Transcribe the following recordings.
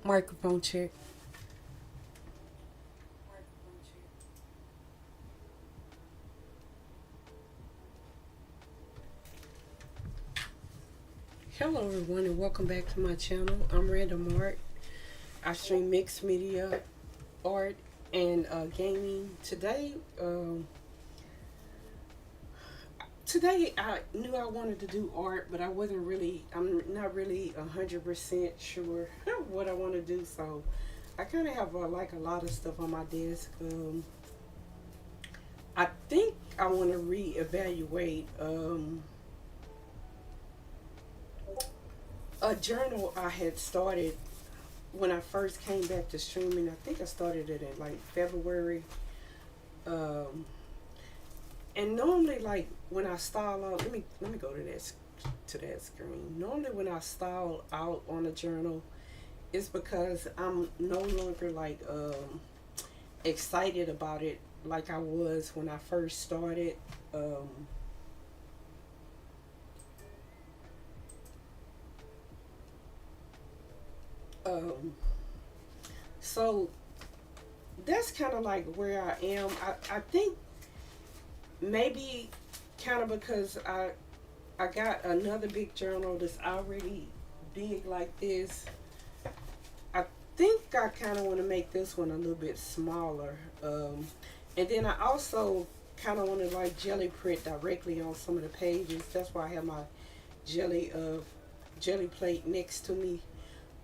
Microphone check. Hello, everyone, and welcome back to my channel. I'm Random Art. I stream mixed media, art, and gaming. Today I knew I wanted to do art, but I'm not really 100% sure what I want to do. So I kind of have like a lot of stuff on my desk. I think I want to reevaluate a journal I had started when I first came back to streaming. I think I started it in like February. Um, and normally, like when I style out, let me go to that screen. Normally, when I style out on a journal, it's because I'm no longer like excited about it like I was when I first started. Um, um, so that's kind of like where I am. I think maybe kind of because I got another big journal that's already big like this. I think I kind of want to make this one a little bit smaller. And then I also kind of want to like jelly print directly on some of the pages. That's why I have my jelly jelly plate next to me.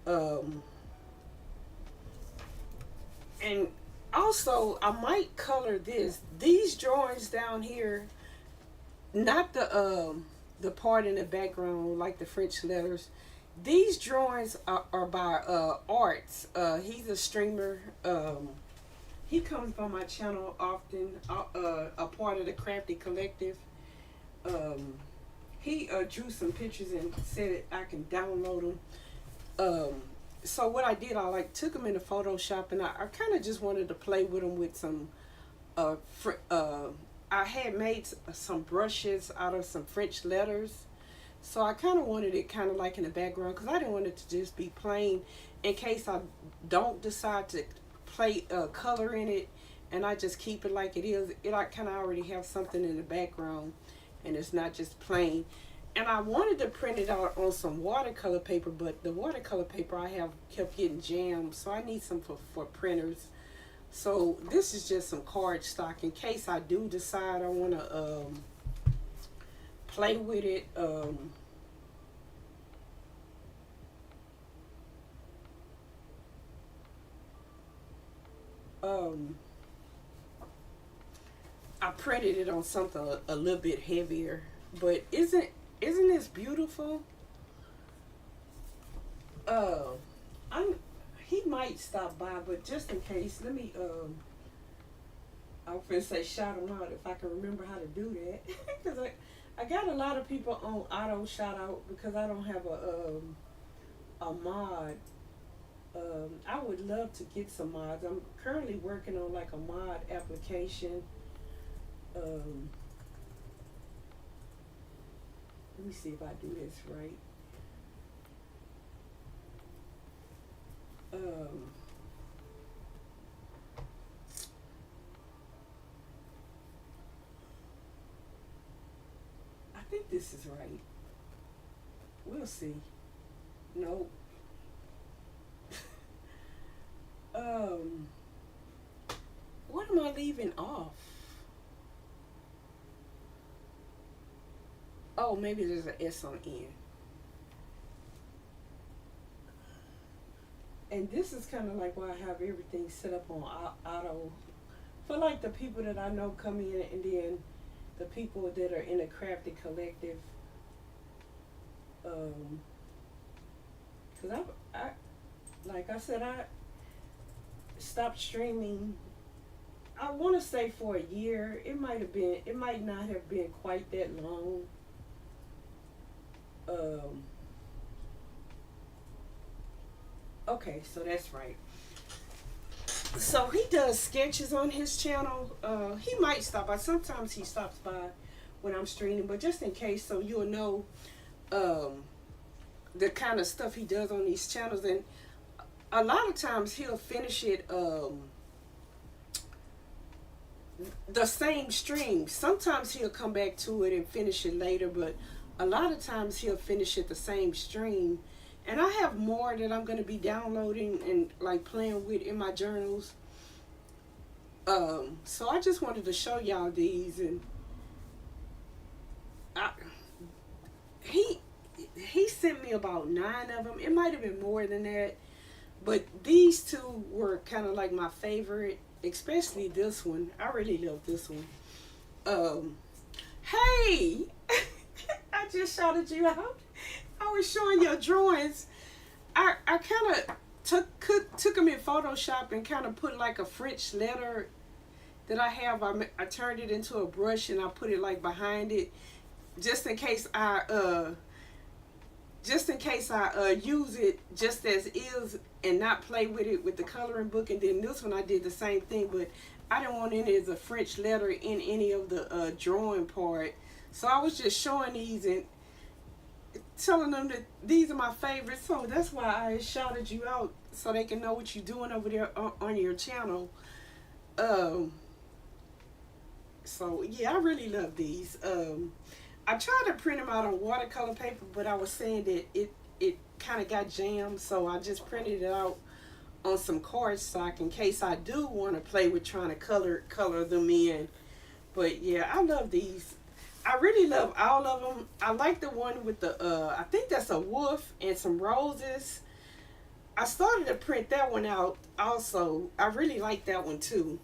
Um, and also I might color these drawings down here, not the part in the background like the French letters. These drawings are by Arts. He's a streamer. He comes by my channel often. A part of the Crafty Collective. Um, he drew some pictures and said I can download them. Um, so what I did, I like took them into Photoshop, and I kind of just wanted to play with them with some uh, I had made some brushes out of some French letters. So I kind of wanted it kind of like in the background because I didn't want it to just be plain in case I don't decide to play color in it, and I just keep it like it is. I kind of already have something in the background, and it's not just plain. And I wanted to print it out on some watercolor paper, but the watercolor paper I have kept getting jammed, so I need some for printers. So this is just some card stock in case I do decide I want to play with it. Um, I printed it on something a little bit heavier, but isn't this beautiful? Uh, I'm he might stop by, but just in case, let me I was gonna say shout him out if I can remember how to do that because I got a lot of people on auto shout out because I don't have a mod. I would love to get some mods. I'm currently working on like a mod application. Um, Let me see if I do this right. Um, I think this is right. We'll see. No. Um, what am I leaving off? Oh, maybe there's an S on N. And this is kind of like why I have everything set up on auto for like the people that I know come in, and then the people that are in the Crafty Collective. Um, Cause I like I said, I stopped streaming. I want to say for a year. It might have been. It might not have been quite that long. Um, okay, so that's right. So he does sketches on his channel. He might stop by. Sometimes he stops by when I'm streaming, but just in case, so you'll know um, the kind of stuff he does on these channels. And a lot of times he'll finish it the same stream. Sometimes he'll come back to it and finish it later, but a lot of times he'll finish it the same stream. And I have more that I'm going to be downloading and like playing with in my journals. So I just wanted to show y'all these, and I, he sent me about 9 of them. It might have been more than that, but these two were kind of like my favorite, especially this one. I really love this one. Hey, I just shouted you out. I was showing your drawings. I kind of took them in Photoshop and kind of put like a French letter that I have. I turned it into a brush and I put it like behind it, just in case I use it just as is and not play with it with the coloring book. And then this one I did the same thing, but I didn't want any of the French letter in any of the drawing part. So I was just showing these and telling them that these are my favorites. So that's why I shouted you out, so they can know what you're doing over there on your channel. So yeah, I really love these. I tried to print them out on watercolor paper, but I was saying that it kind of got jammed, so I just printed it out on some cardstock in case I do want to play with trying to color them in. But yeah, I love these. I really love all of them. I like the one with the I think that's a wolf and some roses. I started to print that one out also. I really like that one too.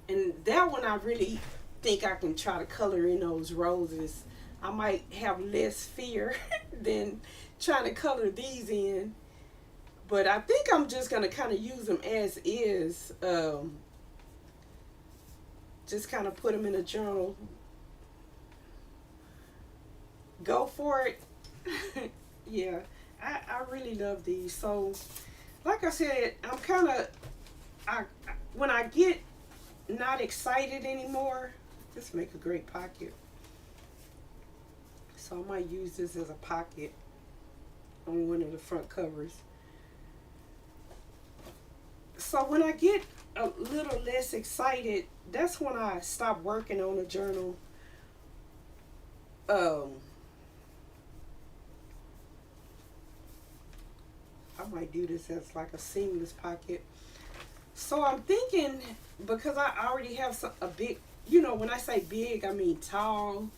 And that one I really think I can try to color in those roses. I might have less fear than trying to color these in. But I think I'm just going to kind of use them as is. Just kind of put them in a journal. Go for it. Yeah, I really love these. So, like I said, I'm kind of, when I get not excited anymore, this make a great pocket. So I might use this as a pocket on one of the front covers. So when I get a little less excited, that's when I stop working on a journal. I might do this as like a seamless pocket. So I'm thinking, because I already have a big, you know, when I say big, I mean tall.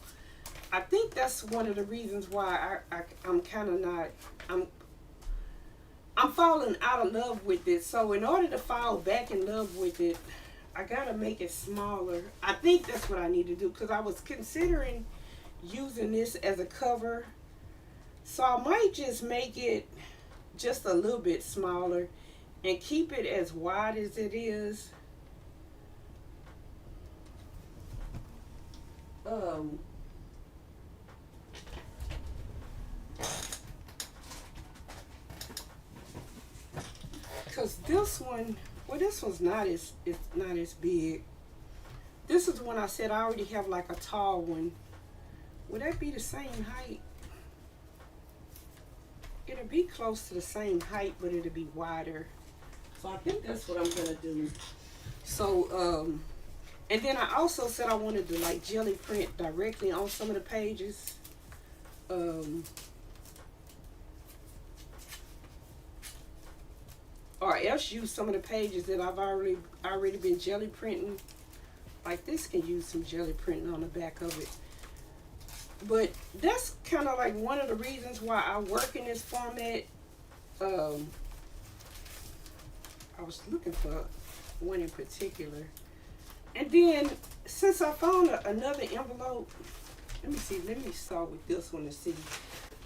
I think that's one of the reasons why I'm kind of not, I'm falling out of love with it. So in order to fall back in love with it, I gotta make it smaller. I think that's what I need to do, because I was considering using this as a cover. So I might just make it just a little bit smaller and keep it as wide as it is. Because this one, well, this one's not as, it's not as big. This is one I said I already have like a tall one. Would that be the same height? It'll be close to the same height, but it'll be wider. So I think that's what I'm gonna do. So, and then I also said I wanted to like jelly print directly on some of the pages. Or else use some of the pages that I've already been jelly printing. Like this can use some jelly printing on the back of it. But that's kind of like one of the reasons why I work in this format. I was looking for one in particular. And then since I found another envelope, let me start with this one to see.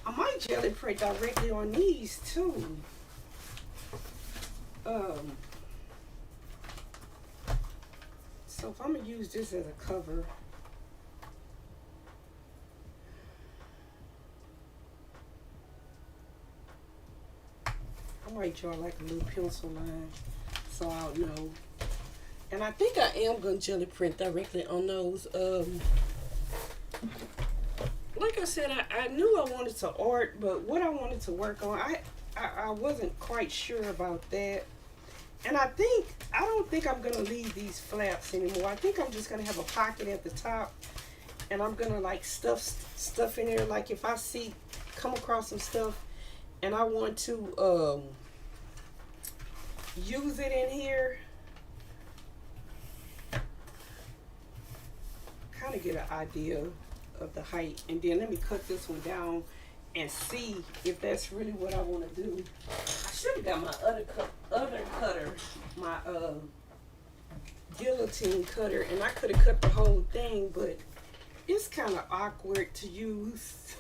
I might jelly print directly on these too. So if I'm gonna use this as a cover, I might draw like a little pencil line so I'll know. And I think I am gonna jelly print directly on those. Like I said, I knew I wanted to art, but what I wanted to work on, I wasn't quite quite sure about that. And I don't think I'm gonna leave these flaps anymore. I think I'm just gonna have a pocket at the top, and I'm gonna like stuff in there. Like if I come across some stuff, and I want to use it in here, kind of get an idea of the height, and then let me cut this one down and see if that's really what I want to do. I should have got my other cutter, my guillotine cutter, and I could have cut the whole thing, but it's kind of awkward to use.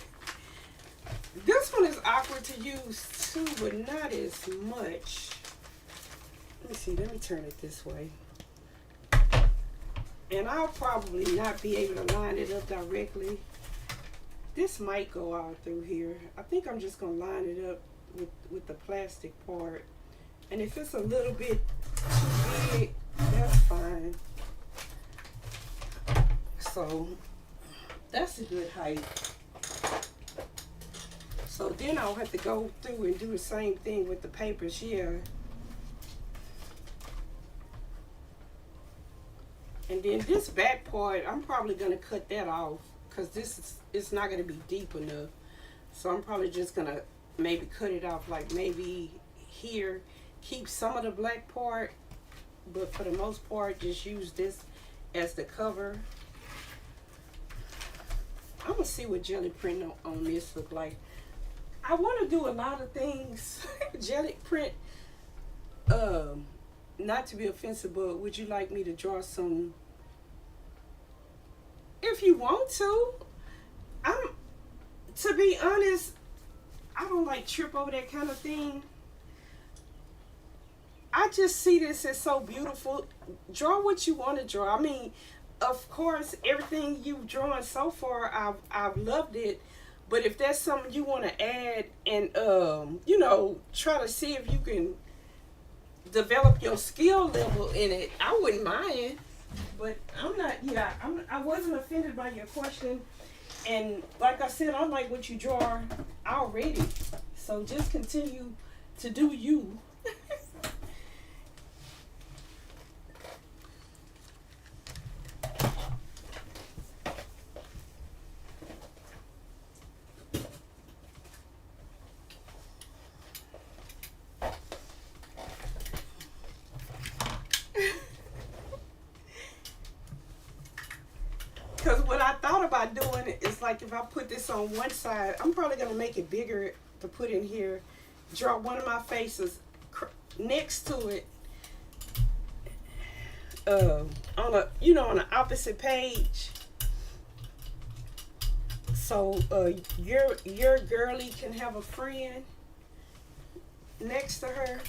This one is awkward to use too, but not as much. Let me see, let me turn it this way. And I'll probably not be able to line it up directly. This might go out through here. I think I'm just gonna line it up with the plastic part. And if it's a little bit too big, that's fine. So that's a good height. So then I'll have to go through and do the same thing with the papers here. And then this back part, I'm probably gonna cut that off because it's not gonna be deep enough. So I'm probably just gonna maybe cut it off, like maybe here, keep some of the black part, but for the most part, just use this as the cover. I'm gonna see what jelly print on this look like. I want to do a lot of things. Jelly print, not to be offensive, but would you like me to draw some? If you want to. To be honest, I don't like trip over that kind of thing. I just see this as so beautiful. Draw what you want to draw. I mean, of course, everything you've drawn so far, I've loved it. But if that's something you want to add and you know, try to see if you can develop your skill level in it, I wouldn't mind. But I'm not. Yeah, I wasn't offended by your question. And like I said, I like what you draw already. So just continue to do you. Because what I thought about doing is like if I put this on one side, I'm probably going to make it bigger to put in here. Draw one of my faces next to it on a, you know, on the opposite page. So your girly can have a friend next to her.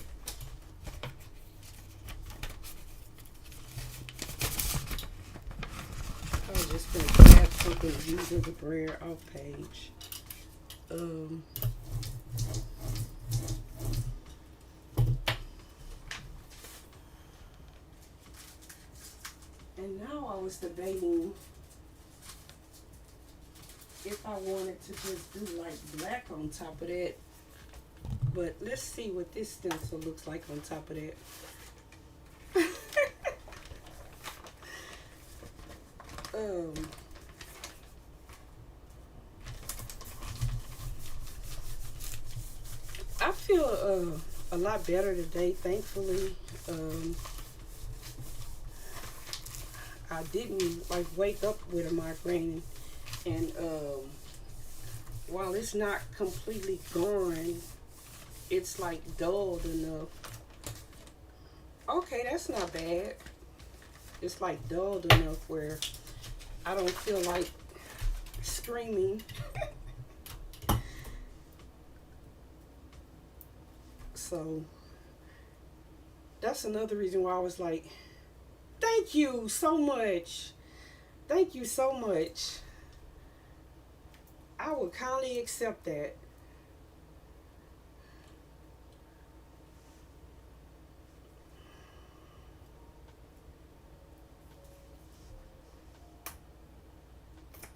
I was just going to grab something using the brayer off page. And now I was debating if I wanted to just do like black on top of that. But let's see what this stencil looks like on top of that. I feel a lot better today, thankfully. I didn't like wake up with a migraine, and while it's not completely gone, it's like dulled enough. Okay, that's not bad. It's like dulled enough where I don't feel like screaming. So that's another reason why I was like, thank you so much. Thank you so much. I would kindly accept that.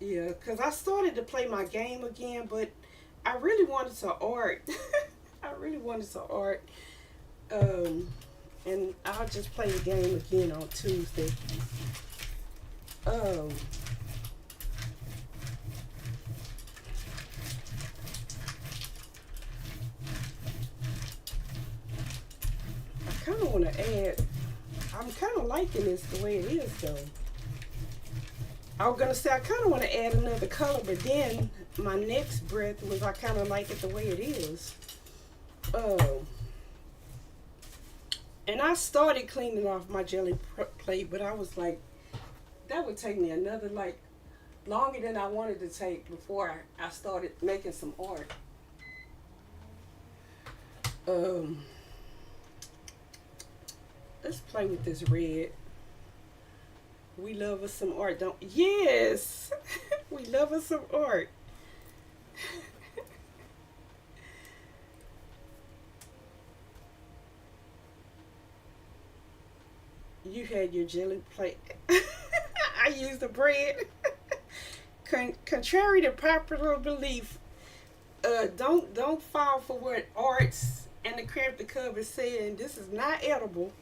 Yeah, because I started to play my game again, but I really wanted to art. I really wanted some art. Um, and I'll just play the game again on Tuesday. Um, I kind of want to add. I'm kind of liking this the way it is though. I was gonna say I kind of want to add another color, but then my next breath was I kind of like it the way it is. Um, and I started cleaning off my jelly plate, but I was like, that would take me another like longer than I wanted to take before I started making some art. Um, let's play with this red. We love us some art, don't? Yes, we love us some art. You had your jelly plate. I used the bread. Contrary to popular belief, don't fall for what arts and the crafty club is saying. This is not edible.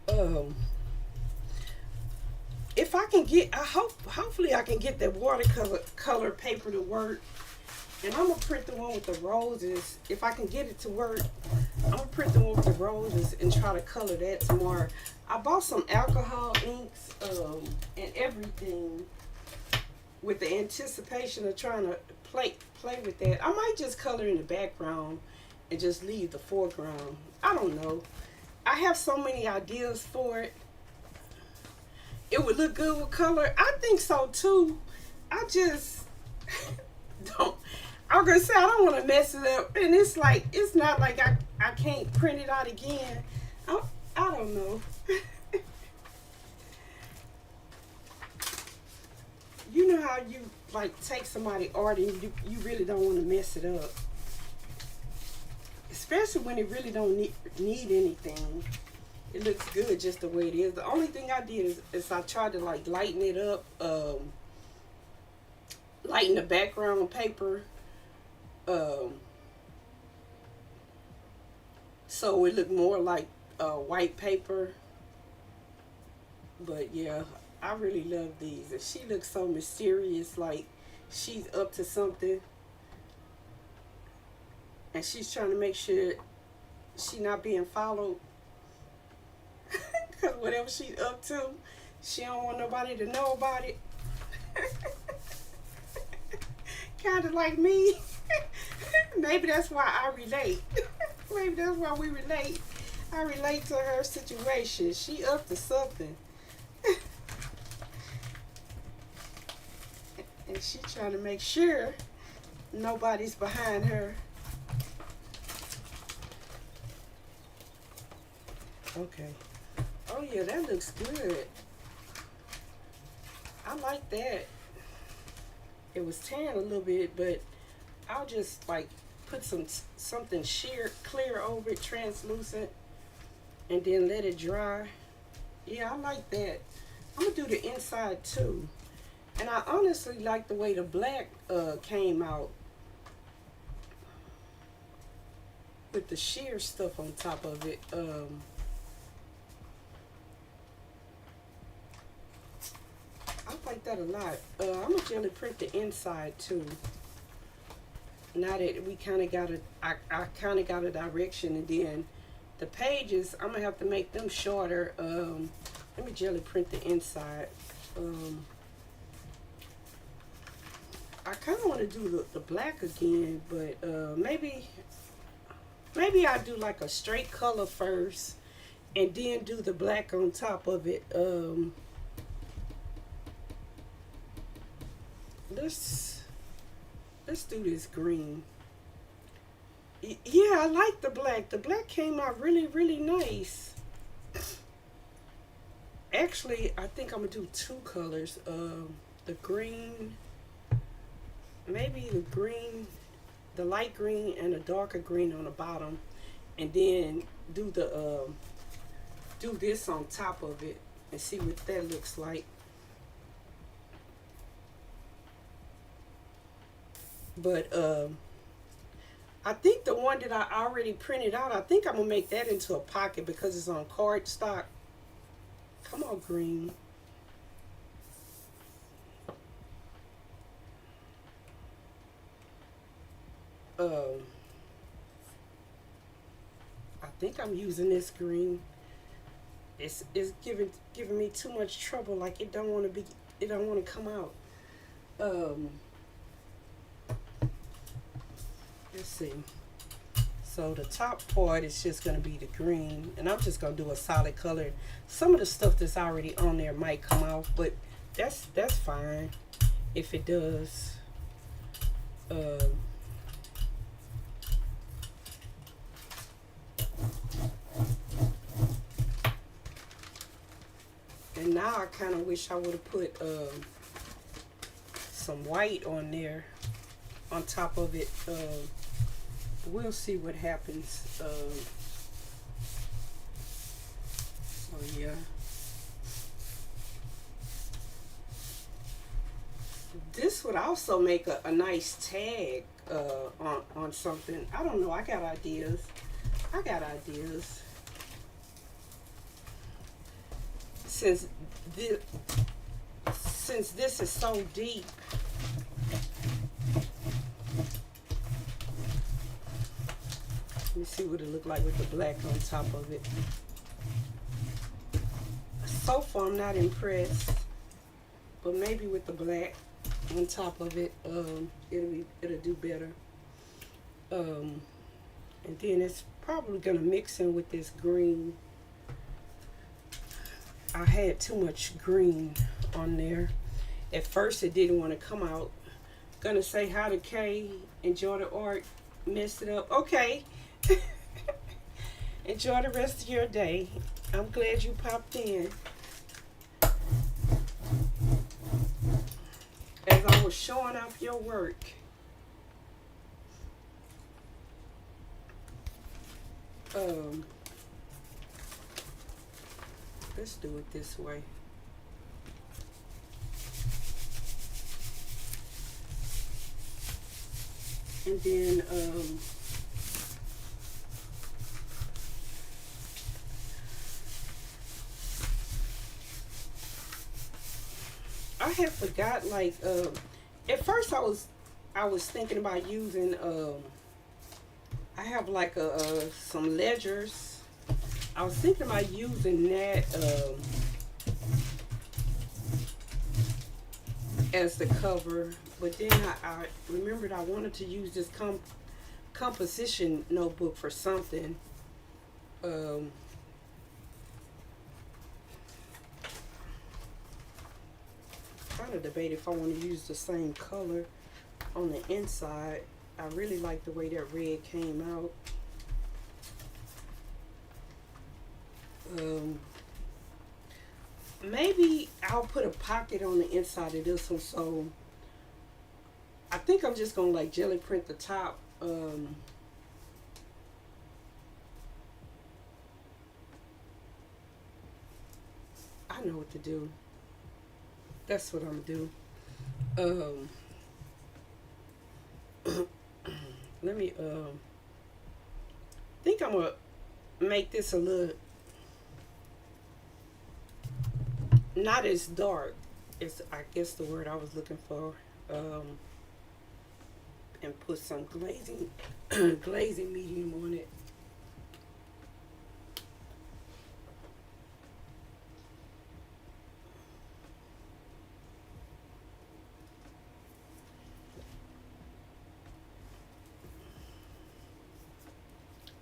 Um, if I can get, hopefully I can get that watercolor color paper to work. And I'm gonna print the one with the roses. If I can get it to work, I'm gonna print the one with the roses and try to color that tomorrow. I bought some alcohol inks and everything with the anticipation of trying to play with that. I might just color in the background and just leave the foreground. I don't know. I have so many ideas for it. It would look good with color. I think so too. I just don't. I'm gonna say I don't want to mess it up, and it's like it's not like I can't print it out again. I don't know. You know how you like take somebody art and you really don't want to mess it up, especially when it really don't need anything. It looks good just the way it is. The only thing I did is I tried to like lighten it up, lighten the background paper, um, so it looked more like white paper. But yeah, I really love these. And she looks so mysterious, like she's up to something, and she's trying to make sure she not being followed. Because whatever she's up to, she don't want nobody to know about it. Kind of like me. Maybe that's why I relate. Maybe that's why we relate. I relate to her situation. She up to something. And she trying to make sure nobody's behind her. Okay. Oh yeah, that looks good. I like that. It was tan a little bit, but I'll just like put something sheer clear over it, translucent, and then let it dry. Yeah, I like that. I'm gonna do the inside too. And I honestly like the way the black came out with the sheer stuff on top of it. I like that a lot. I'm gonna jelly print the inside too. Now that we kind of got I kind of got a direction, and then the pages I'm gonna have to make them shorter. Let me jelly print the inside. I kind of want to do the black again, but maybe I'll do like a straight color first, and then do the black on top of it. Let's do this green. Yeah, I like the black. The black came out really nice. Actually, I think I'm gonna do two colors. The green maybe the green, the light green and the darker green on the bottom, and then do the do this on top of it and see what that looks like. But I think the one that I already printed out, I think I'm gonna make that into a pocket because it's on cardstock. Come on, green. Um, I think I'm using this green. It's giving me too much trouble. Like it don't want to come out. Um, let's see. So the top part is just gonna be the green, and I'm just gonna do a solid color. Some of the stuff that's already on there might come off, but that's fine if it does. Um, and now I kind of wish I would have put some white on there on top of it. We'll see what happens. So yeah. This would also make a nice tag on something. I don't know. I got ideas. I got ideas. Since this, since this is so deep, let me see what it look like with the black on top of it. So far, I'm not impressed, but maybe with the black on top of it, it'll do better. And then it's probably gonna mix in with this green. I had too much green on there. At first, it didn't want to come out. Gonna say hi to Kay. Enjoy the art. Messed it up. Okay. Enjoy the rest of your day. I'm glad you popped in. As I was showing off your work. Let's do it this way. And then I had forgot, like at first I was thinking about using I have like some ledgers. I was thinking about using that as the cover, but then I remembered I wanted to use this composition notebook for something. Trying to debate if I want to use the same color on the inside. I really like the way that red came out. Maybe I'll put a pocket on the inside of this one, so I think I'm just gonna like jelly print the top. I know what to do. That's what I'm gonna do. Let me think I'm gonna make this a little not as dark. It's, I guess, the word I was looking for. And put some glazing glazing medium on it.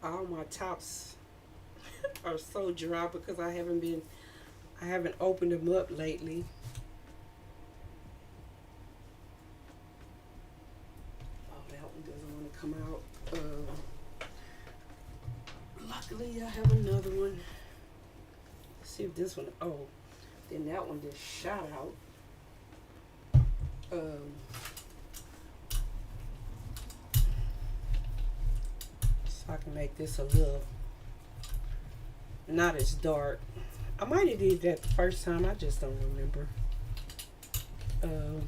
All my tops are so dry because I haven't opened them up lately. Oh, that one doesn't want to come out. Luckily, I have another one. Let's see if this one. Oh, then that one just shot out. So I can make this a little not as dark. I might have did that the first time. I just don't remember. Um,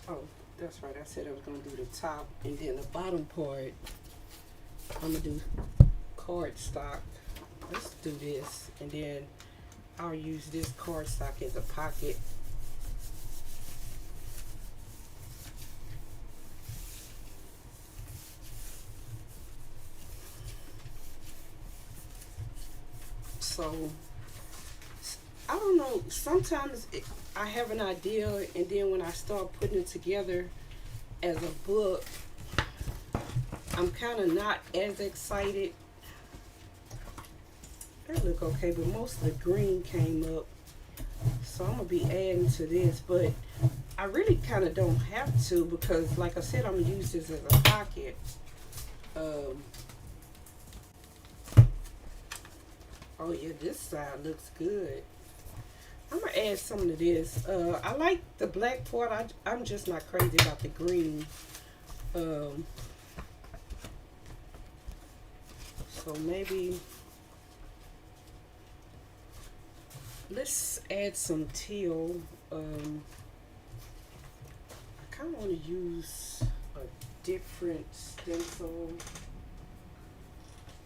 oh, that's right. I said I was going to do the top and then the bottom part. I'm going to do cardstock. Let's do this. And then I'll use this cardstock as a pocket. So I don't know. Sometimes I have an idea, and then when I start putting it together as a book, I'm kind of not as excited. That look okay, but most of the green came up, so I'm gonna be adding to this. But I really kind of don't have to because, like I said, I'm gonna use this as a pocket. Oh yeah, this side looks good. I'm gonna add some of this. I like the black part. I'm just not crazy about the green. So maybe let's add some teal. I kind of want to use a different stencil.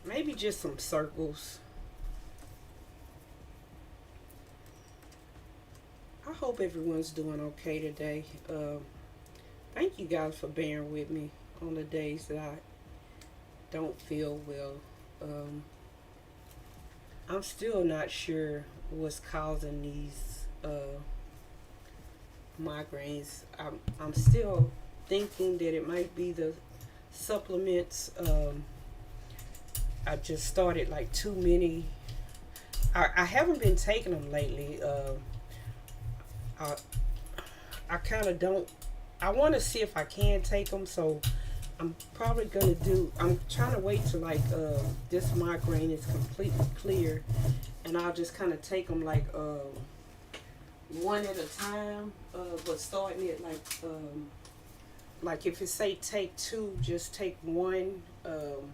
Maybe just some circles. I hope everyone's doing okay today. Thank you guys for bearing with me on the days that I don't feel well. I'm still not sure what's causing these migraines. I'm still thinking that it might be the supplements. I just started like too many. I haven't been taking them lately. I kind of don't. I want to see if I can take them, so I'm probably gonna do. I'm trying to wait till like this migraine is completely clear, and I'll just kind of take them one at a time. But starting it like if it say take two, just take one, and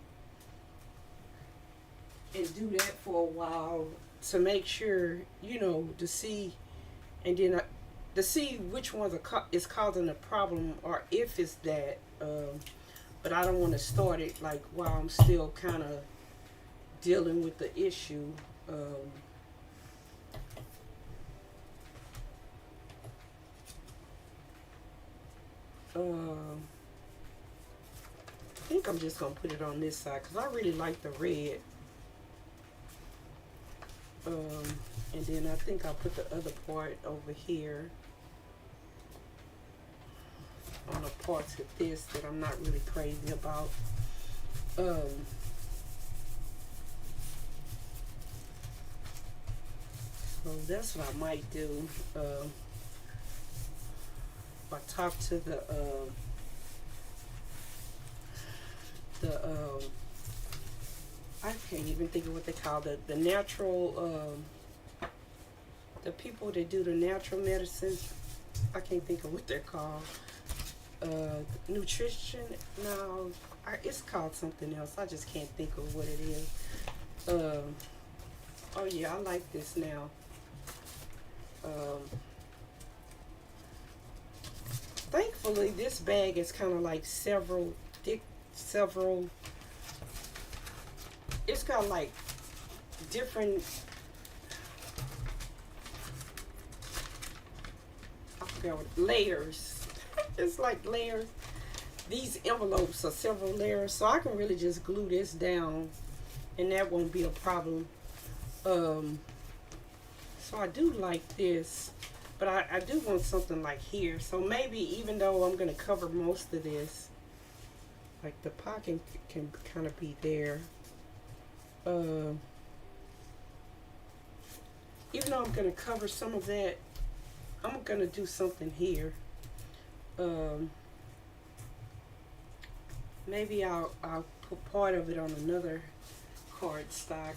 do that for a while to make sure to see, and then to see which ones is causing the problem or if it's that. But I don't want to start it like while I'm still kind of dealing with the issue. I think I'm just gonna put it on this side because I really like the red. And then I think I'll put the other part over here on the parts of this that I'm not really crazy about. So that's what I might do. I talk to the I can't even think of what they call the natural the people that do the natural medicine. I can't think of what they're called. Nutrition? No, it's called something else. I just can't think of what it is. Oh yeah, I like this now. Thankfully, this bag is kind of like several. It's got like different. I forgot what layers. It's like layers. These envelopes are several layers, so I can really just glue this down, and that won't be a problem. So I do like this, but I do want something like here. So maybe even though I'm gonna cover most of this, like the pocket can kind of be there. Even though I'm gonna cover some of that, I'm gonna do something here. Maybe I'll put part of it on another cardstock.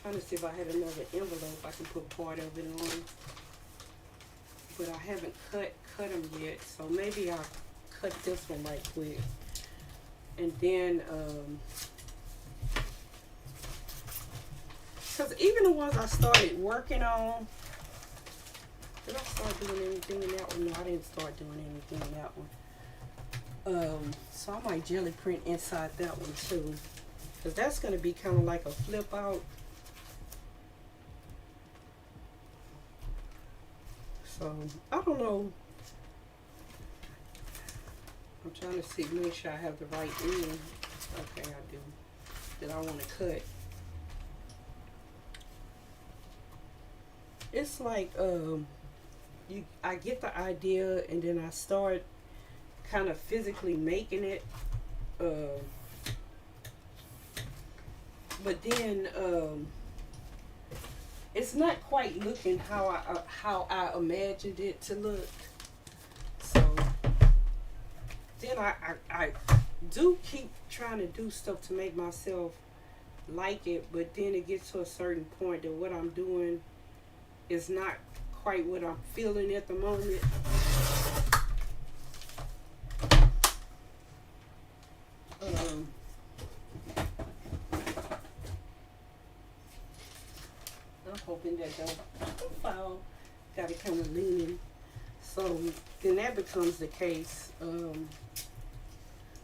Trying to see if I had another envelope I can put part of it on. But I haven't cut them yet, so maybe I'll cut this one right quick. And then, because even the ones I started working on, did I start doing anything in that one? No, I didn't start doing anything in that one. So I might jelly print inside that one too, because that's going to be kind of like a flip out. So I don't know. I'm trying to see, make sure I have the right end. Okay, I do. That I want to cut. It's like I get the idea and then I start kind of physically making it. But then it's not quite looking how I imagined it to look. So then I do keep trying to do stuff to make myself like it, but then it gets to a certain point that what I'm doing is not quite what I'm feeling at the moment. I'm hoping that the profile got it kind of leaning. So then that becomes the case.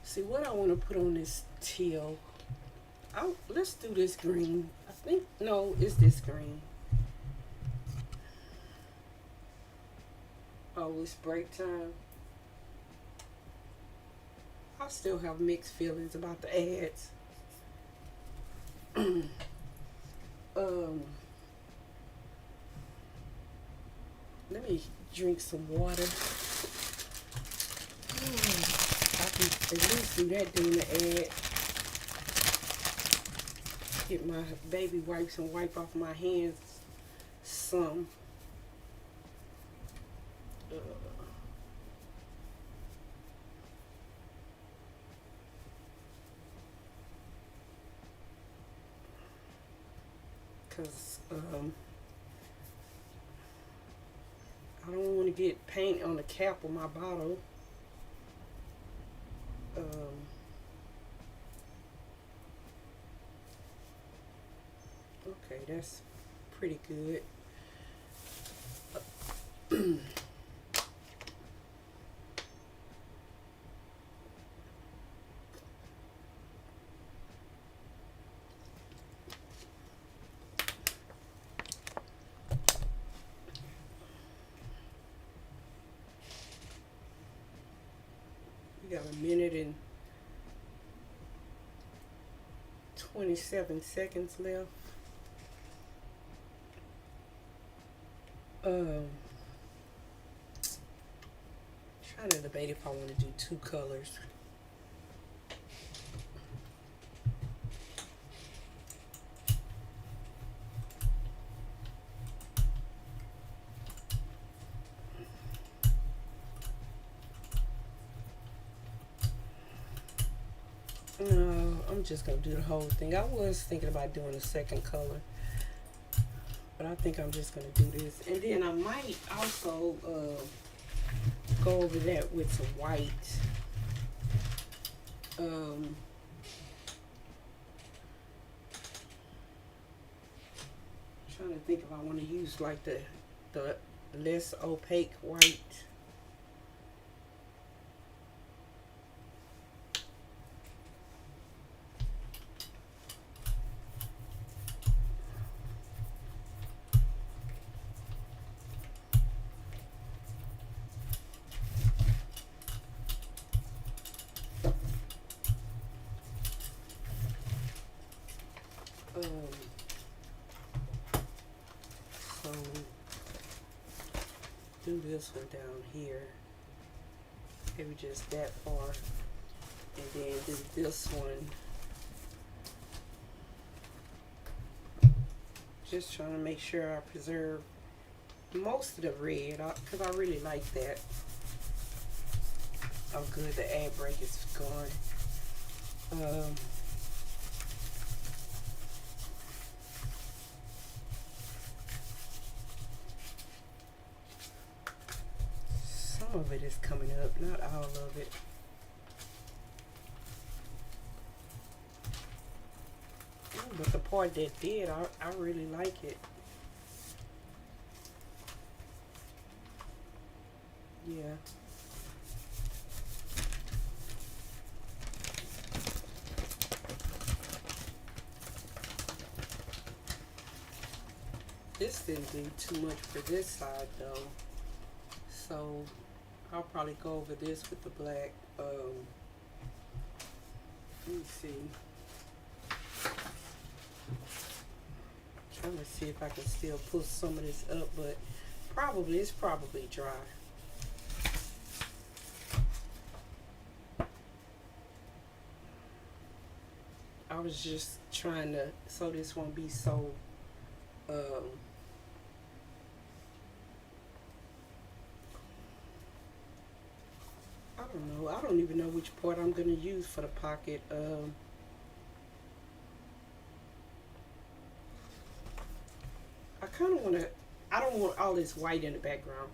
See what I want to put on this teal. Let's do this green. I think, no, it's this green. Oh, it's break time. I still have mixed feelings about the ads. Let me drink some water. I can at least do that during the ad. Get my baby wipes and wipe off my hands some. Because I don't want to get paint on the cap of my bottle. Okay, that's pretty good. We got a minute and 27 seconds left. Trying to debate if I want to do two colors. No, I'm just gonna do the whole thing. I was thinking about doing a second color, but I think I'm just gonna do this, and then I might also go over that with some white. Trying to think if I want to use like the less opaque white. So do this one down here, maybe just that far, and then do this one. Just trying to make sure I preserve most of the red, because I really like that. Oh good, the ad break is gone. of it is coming up, not all of it. But the part that did, I really like it. Yeah. This didn't do too much for this side though. So I'll probably go over this with the black. Let me see. Trying to see if I can still pull some of this up, but it's probably dry. I was just trying to, so this won't be so I don't know. I don't even know which part I'm gonna use for the pocket. I kind of want to. I don't want all this white in the background.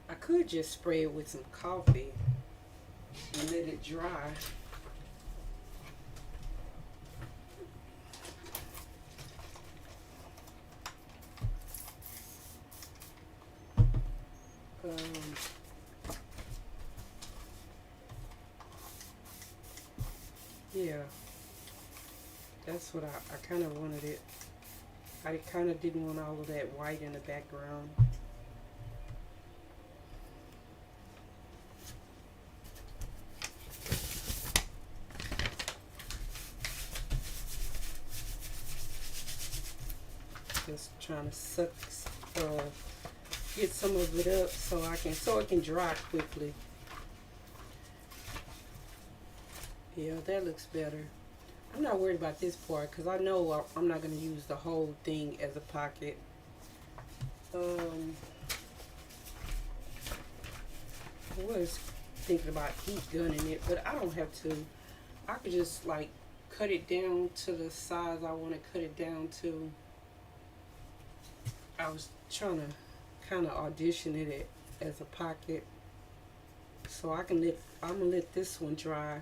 I could just spray it with some coffee and let it dry. Yeah, that's what I kind of wanted it. I kind of didn't want all of that white in the background. Just trying to suck, get some of it up so it can dry quickly. Yeah, that looks better. I'm not worried about this part because I know I'm not going to use the whole thing as a pocket. I was thinking about heat gunning it, but I don't have to. I could just like cut it down to the size I want to cut it down to. I was trying to kind of audition it as a pocket, so I'm gonna let this one dry.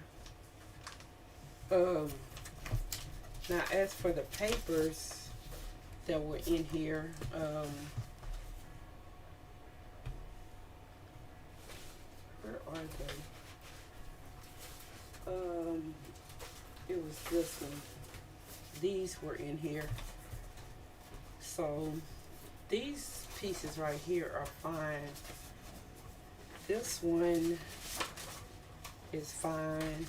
Now as for the papers that were in here, where are they? It was this one. These were in here. So these pieces right here are fine. This one is fine.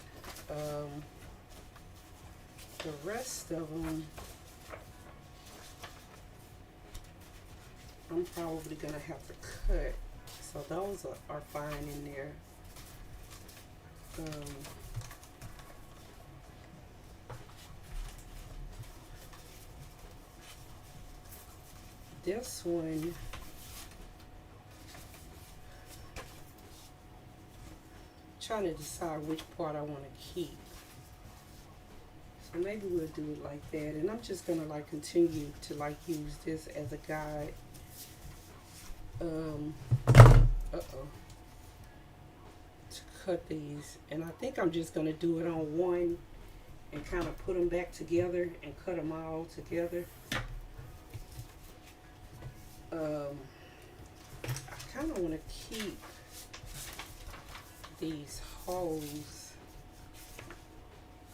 The rest of them, I'm probably gonna have to cut. So those are fine in there. This one, trying to decide which part I want to keep. So maybe we'll do it like that, and I'm just gonna like continue to like use this as a guide. To cut these, and I think I'm just gonna do it on one and kind of put them back together and cut them all together. I kind of want to keep these holes.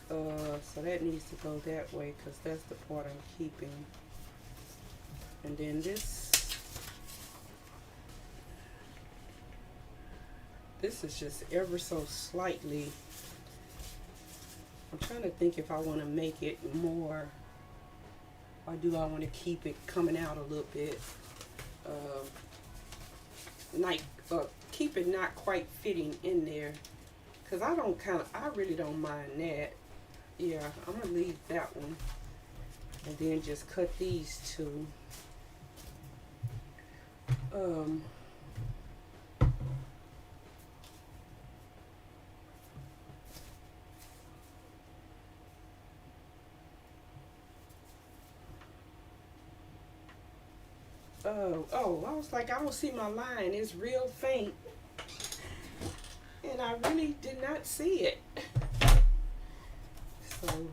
So that needs to go that way because that's the part I'm keeping. And then this is just ever so slightly. I'm trying to think if I want to make it more, or do I want to keep it coming out a little bit. Keep it not quite fitting in there, because I really don't mind that. Yeah, I'm gonna leave that one and then just cut these two. I was like, I don't see my line. It's real faint. and I really did not see it. So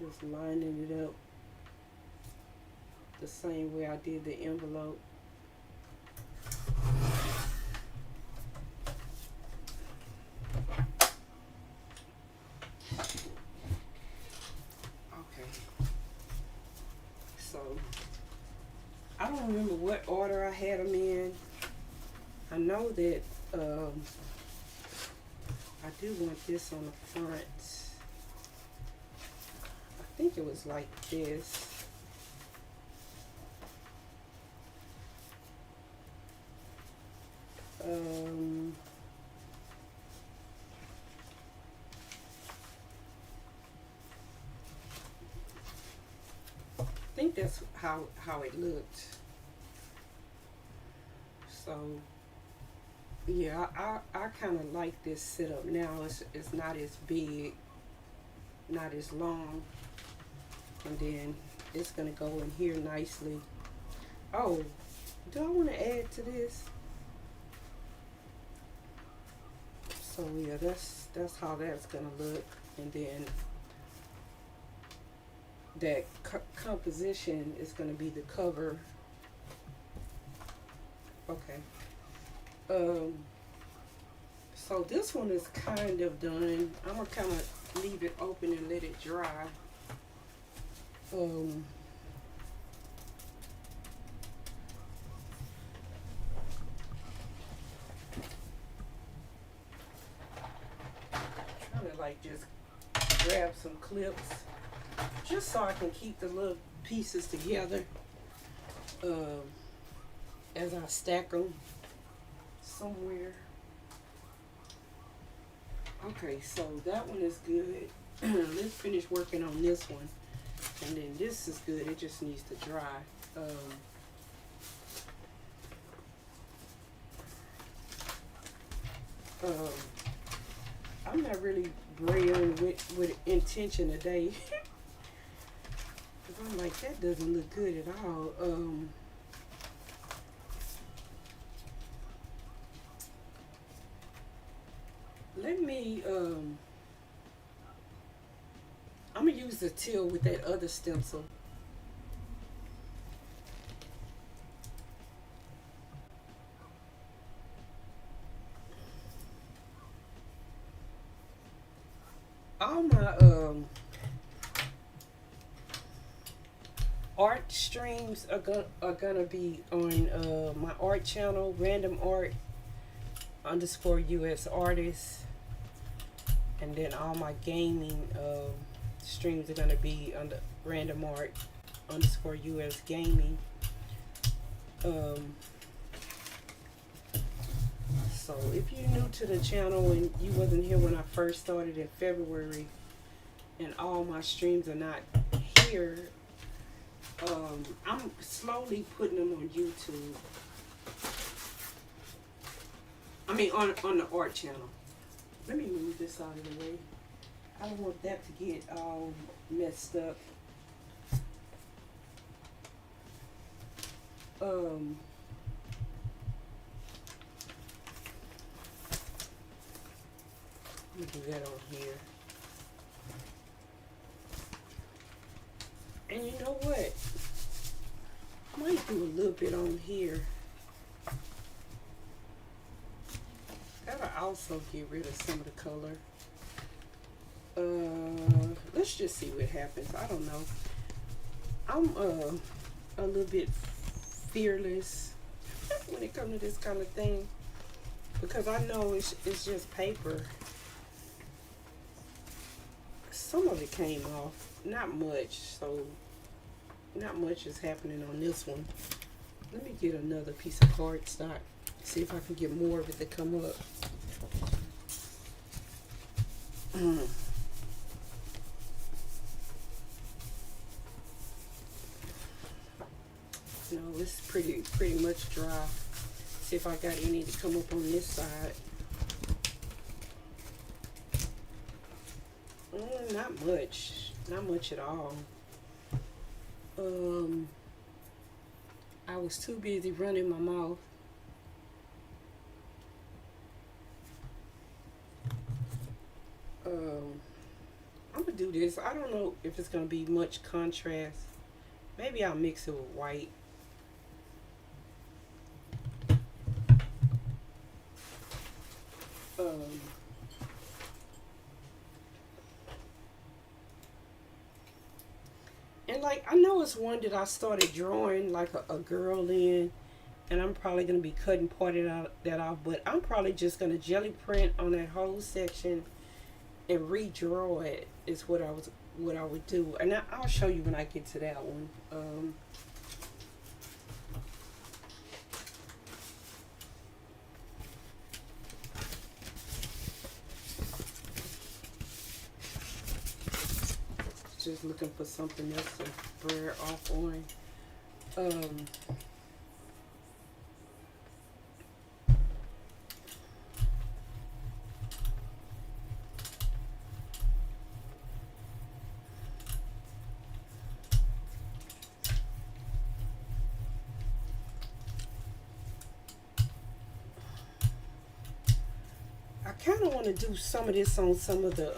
just lining it up the same way I did the envelope. Okay. So I don't remember what order I had them in. I know that I do want this on the front. I think it was like this. I think that's how it looked. So yeah, I kind of like this setup now. It's not as big, not as long, and then it's gonna go in here nicely. Oh, do I want to add to this? So yeah, that's how that's gonna look, and then that composition is gonna be the cover. Okay. So this one is kind of done. I'm gonna kind of leave it open and let it dry. Trying to like just grab some clips just so I can keep the little pieces together as I stack them somewhere. Okay, so that one is good. Let's finish working on this one, and then this is good. It just needs to dry. I'm not really spraying with intention today. Cause I'm like, that doesn't look good at all. Let me, I'm gonna use the teal with that other stencil. All my art streams are gonna be on my art channel, random art _US artists, and then all my gaming streams are gonna be under random art _US gaming. So if you're new to the channel and you wasn't here when I first started in February, and all my streams are not here, I'm slowly putting them on YouTube. I mean on the art channel. Let me move this out of the way. I don't want that to get all messed up. Let me do that on here. And you know what? I might do a little bit on here. That'll also get rid of some of the color. Let's just see what happens. I don't know. I'm a little bit fearless when it comes to this kind of thing, because I know it's just paper. Some of it came off, not much, so not much is happening on this one. Let me get another piece of cardstock, see if I can get more of it to come up. No, it's pretty much dry. See if I got any to come up on this side. Not much at all. I was too busy running my mouth this. I don't know if it's going to be much contrast. Maybe I'll mix it with white. Um, and like, I know it's one that I started drawing like a girl in, and I'm probably gonna be cutting part of that off, but I'm probably just gonna jelly print on that whole section and redraw it. Is what I would do, and I'll show you when I get to that one. Just looking for something else to blur off on. Um, I kind of want to do some of this on some of the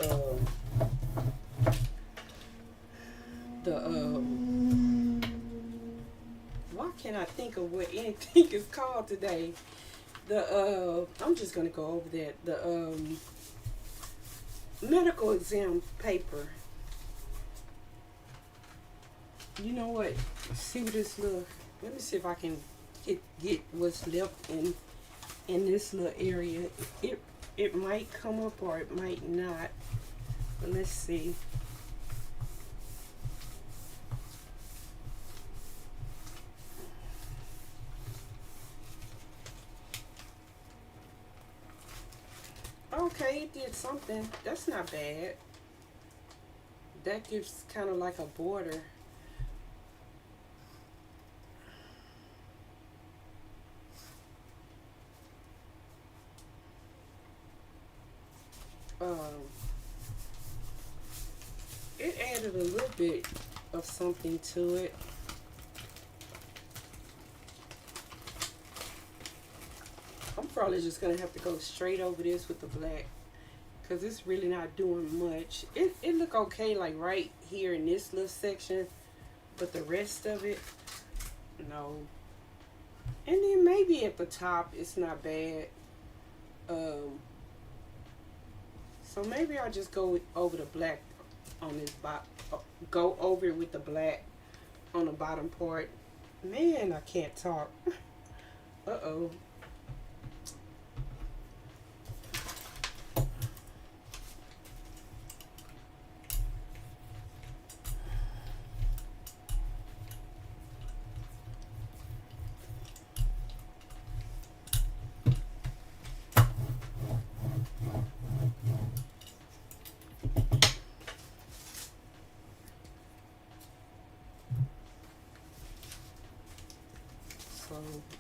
why can't I think of what anything is called today? I'm just gonna go over that. The medical exam paper. You know what? See what this little. Let me see if I can get what's left in this little area. It might come up or it might not. But let's see. Okay, it did something. That's not bad. That gives kind of like a border. Um, it added a little bit of something to it. I'm probably just gonna have to go straight over this with the black, because it's really not doing much. It look okay like right here in this little section, but the rest of it, no. And then maybe at the top it's not bad. So maybe I'll just go over the black on this go over it with the black on the bottom part. Man, I can't talk. Uh-oh. So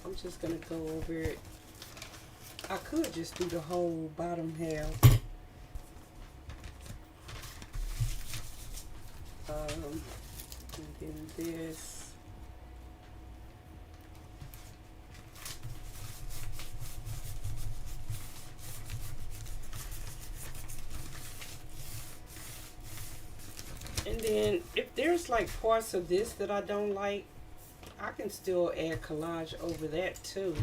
I'm just gonna go over it. I could just do the whole bottom half. And then this. And then if there's like parts of this that I don't like, I can still add collage over that too.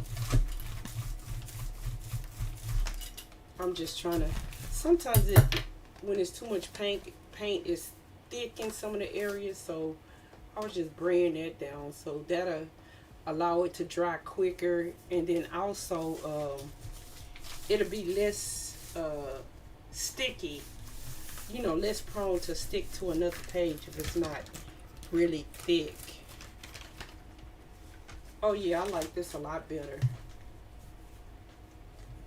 I'm just trying to, sometimes when it's too much paint is thick in some of the areas, so I was just bringing that down so that'll allow it to dry quicker, and then also it'll be less sticky, less prone to stick to another page if it's not really thick. Oh yeah, I like this a lot better.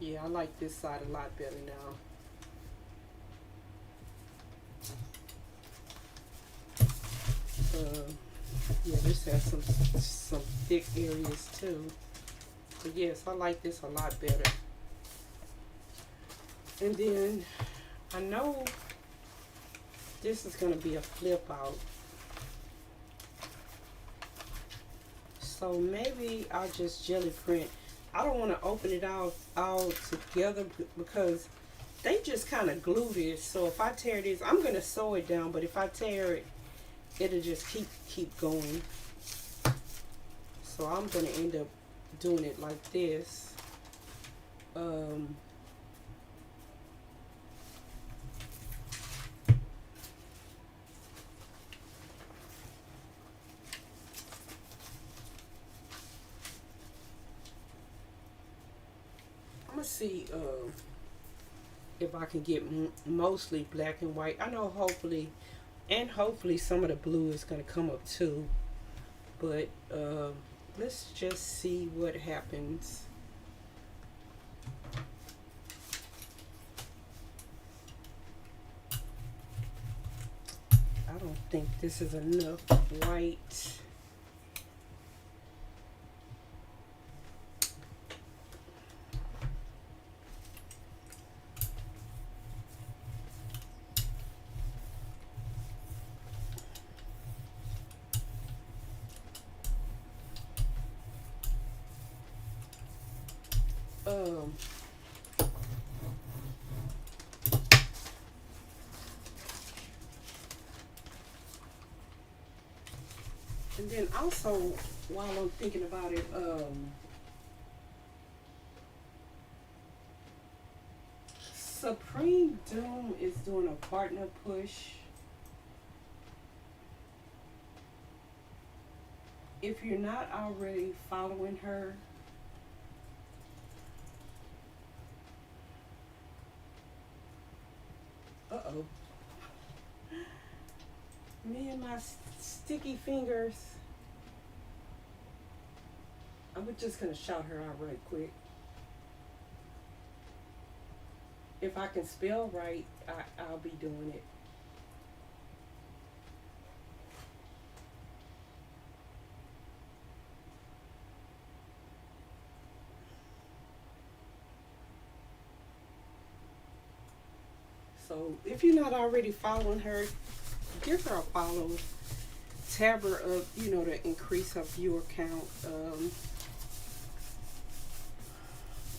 Yeah, I like this side a lot better now. Yeah, this has some thick areas too. But yes, I like this a lot better. And then I know this is gonna be a flip out. So maybe I'll just jelly print. I don't want to open it out all together because they just kind of glue this. So if I tear this, I'm gonna sew it down. But if I tear it, it'll just keep going. So I'm gonna end up doing it like this. I'm gonna see if I can get mostly black and white. I know hopefully some of the blue is gonna come up too. But let's just see what happens. I don't think this is enough white. And then also, while I'm thinking about it, Supreme Doom is doing a partner push. If you're not already following her, uh-oh. Me and my sticky fingers. I'm just gonna shout her out right quick. If I can spell right, I'll be doing it. So if you're not already following her, give her a follow. Tab her up, you know, to increase her viewer count.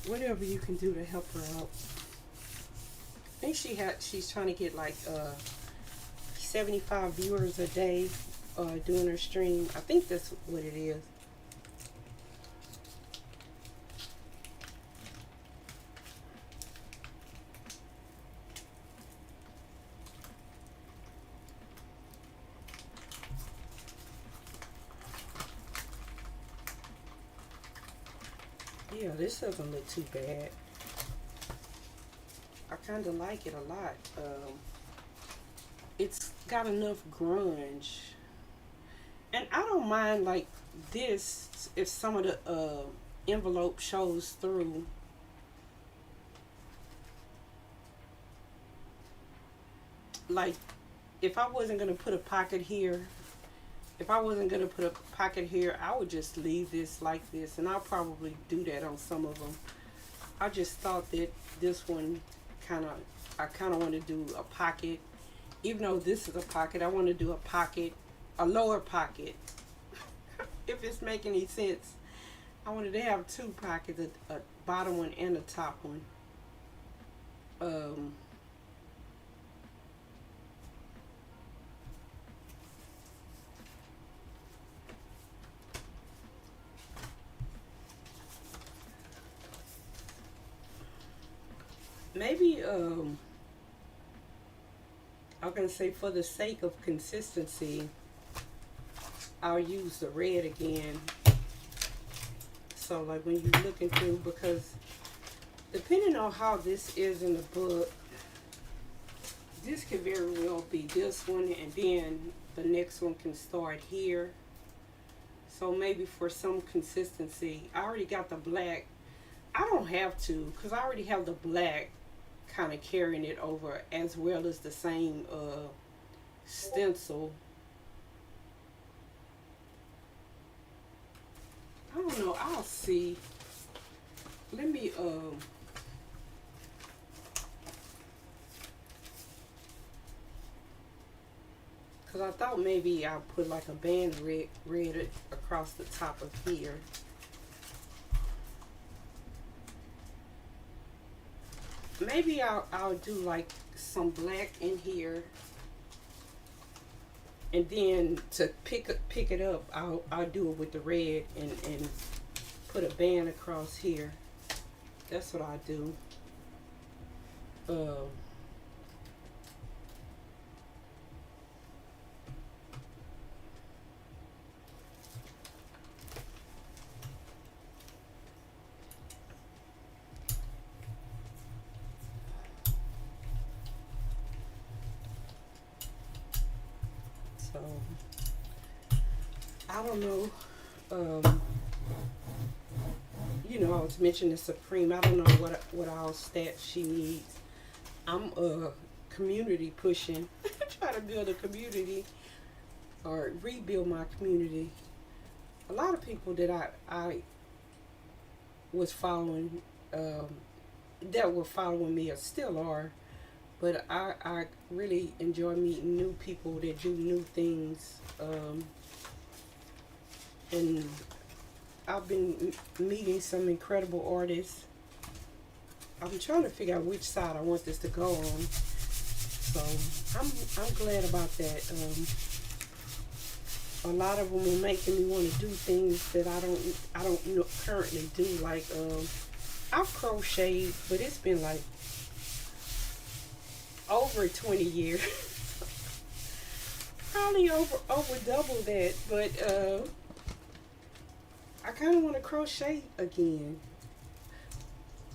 Whatever you can do to help her out. I think she's trying to get like 75 viewers a day doing her stream. I think that's what it is. Yeah, this doesn't look too bad. I kind of like it a lot. It's got enough grunge. And I don't mind like this if some of the envelope shows through. Like if I wasn't going to put a pocket here, I would just leave this like this, and I'll probably do that on some of them. I just thought that this one I kind of want to do a pocket. Even though this is a pocket, I want to do a pocket, a lower pocket. If it's making any sense. I wanted to have two pockets, a bottom one and a top one. Maybe I'm gonna say, for the sake of consistency, I'll use the red again. So like when you're looking through, because depending on how this is in the book, this could very well be this one, and then the next one can start here. So maybe for some consistency, I already got the black. I don't have to, because I already have the black kind of carrying it over, as well as the same stencil. I don't know, I'll see. Let me because I thought maybe I'll put like a band red across the top of here. maybe I'll do like some black in here, and then to pick it up, I'll do it with the red and put a band across here. That's what I do. Um, so I don't know. Um, I was mentioning Supreme. I don't know what all stats she needs. I'm community pushing, trying to build a community or rebuild my community. A lot of people that I was following, that were following me or still are, but I really enjoy meeting new people that do new things, and I've been meeting some incredible artists. I'm trying to figure out which side I want this to go on. So I'm glad about that. A lot of them are making me want to do things that I don't currently do. Like I've crocheted, but it's been like over 20 years. Probably over double that, but I kind of want to crochet again.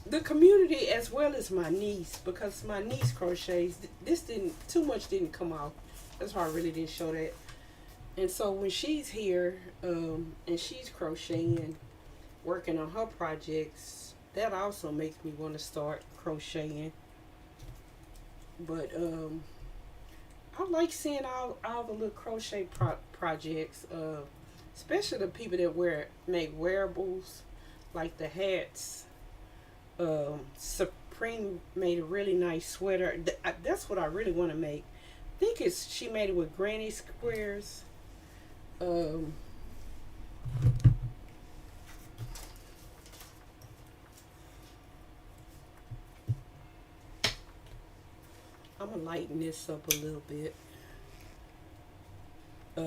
The community as well as my niece, because my niece crochets. This didn't come out. That's why I really didn't show that. And so when she's here, and she's crocheting, working on her projects, that also makes me want to start crocheting. But I like seeing all the little crochet projects, especially the people that make wearables, like the hats. Supreme made a really nice sweater. That's what I really want to make. I think she made it with granny squares. I'm gonna lighten this up a little bit. I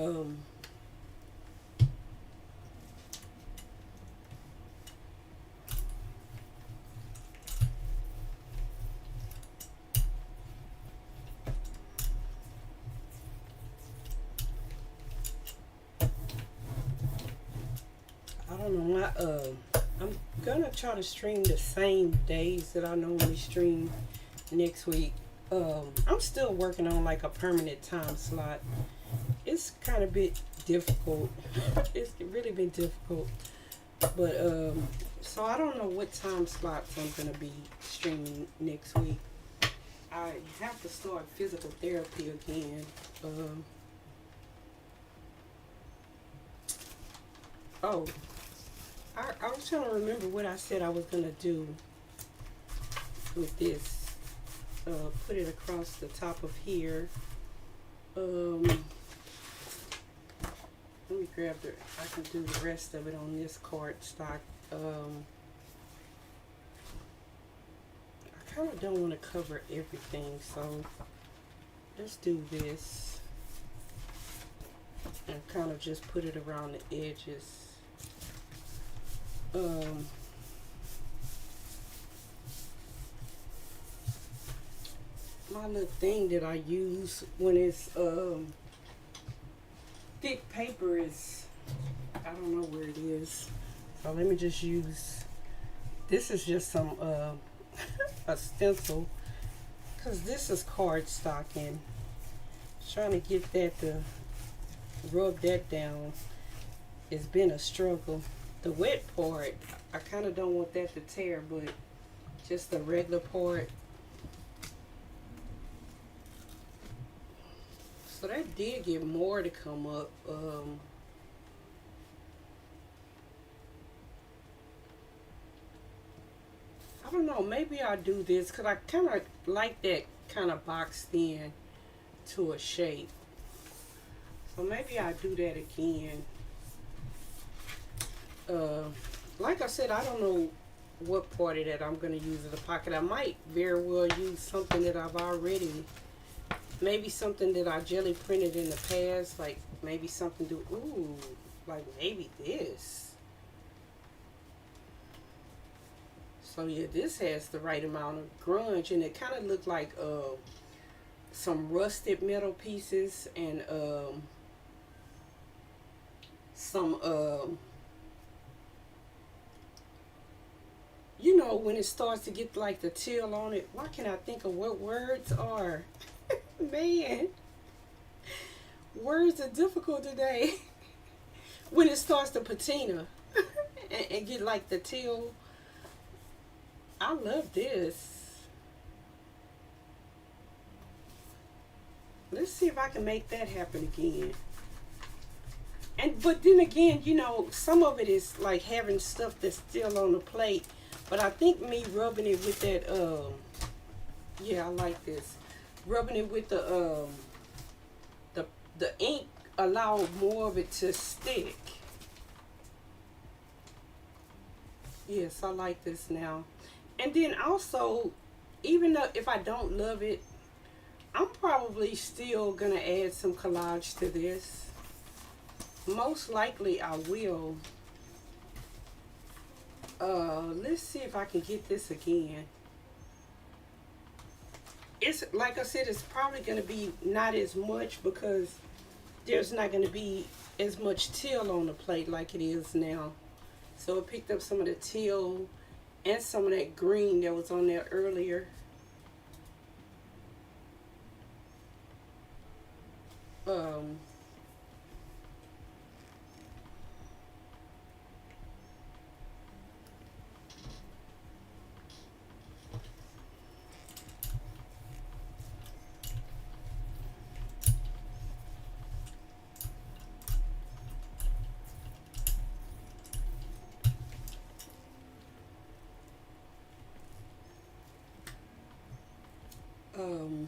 don't know. I'm gonna try to stream the same days that I normally stream next week. I'm still working on like a permanent time slot. It's kind of bit difficult. It's really been difficult. But so I don't know what time slots I'm gonna be streaming next week. I have to start physical therapy again. Oh, I was trying to remember what I said I was gonna do with this. Put it across the top of here. Let me grab I can do the rest of it on this cardstock. I kind of don't want to cover everything, so let's do this and kind of just put it around the edges. My little thing that I use when it's thick paper is, I don't know where it is, so let me just use, this is just some a stencil, because this is cardstock, and trying to get that to rub that down, it's been a struggle. The wet part, I kind of don't want that to tear, but just the regular part. So that did get more to come up. I don't know, maybe I'll do this because I kind of like that kind of boxed in to a shape. So maybe I'll do that again. Like I said, I don't know what part of that I'm going to use in the pocket. I might very well use something that I've already, maybe something that I jelly printed in the past, like maybe something to, ooh, like maybe this. So yeah, this has the right amount of grunge, and it kind of looked like some rusted metal pieces and some you know, when it starts to get like the teal on it. Why can't I think of what words are? Man, words are difficult today. When it starts to patina and get like the teal. I love this. Let's see if I can make that happen again. And but then again, you know, some of it is like having stuff that's still on the plate. But I think me rubbing it with that yeah, I like this. Rubbing it with the ink allow more of it to stick. Yes, I like this now. And then also, even though if I don't love it, I'm probably still gonna add some collage to this. Most likely I will. Let's see if I can get this again. It's like I said, it's probably gonna be not as much because there's not gonna be as much teal on the plate like it is now. So it picked up some of the teal and some of that green that was on there earlier. Um, um,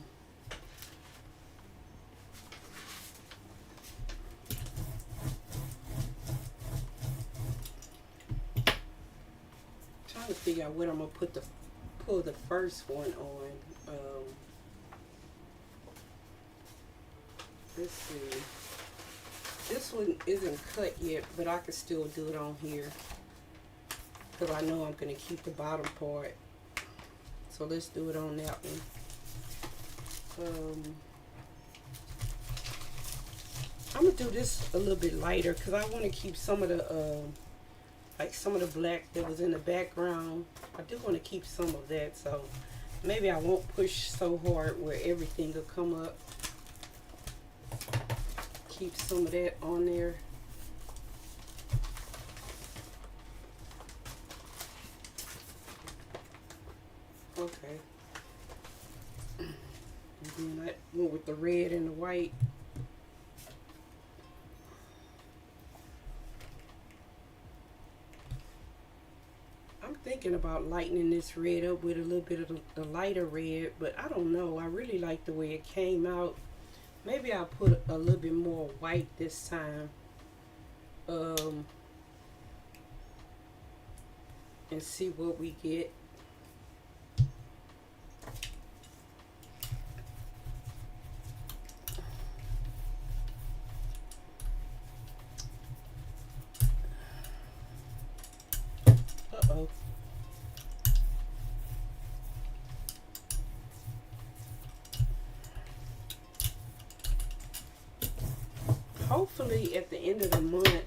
trying to figure out what I'm gonna pull the first one on. Let's see. This one isn't cut yet, but I can still do it on here because I know I'm gonna keep the bottom part. So let's do it on that one. I'm gonna do this a little bit lighter because I want to keep some of the like some of the black that was in the background. I do want to keep some of that, so maybe I won't push so hard where everything will come up. Keep some of that on there. Okay. And then I went with the red and the white. I'm thinking about lightening this red up with a little bit of the lighter red, but I don't know. I really like the way it came out. Maybe I'll put a little bit more white this time. And see what we get. Uh-oh. Hopefully at the end of the month,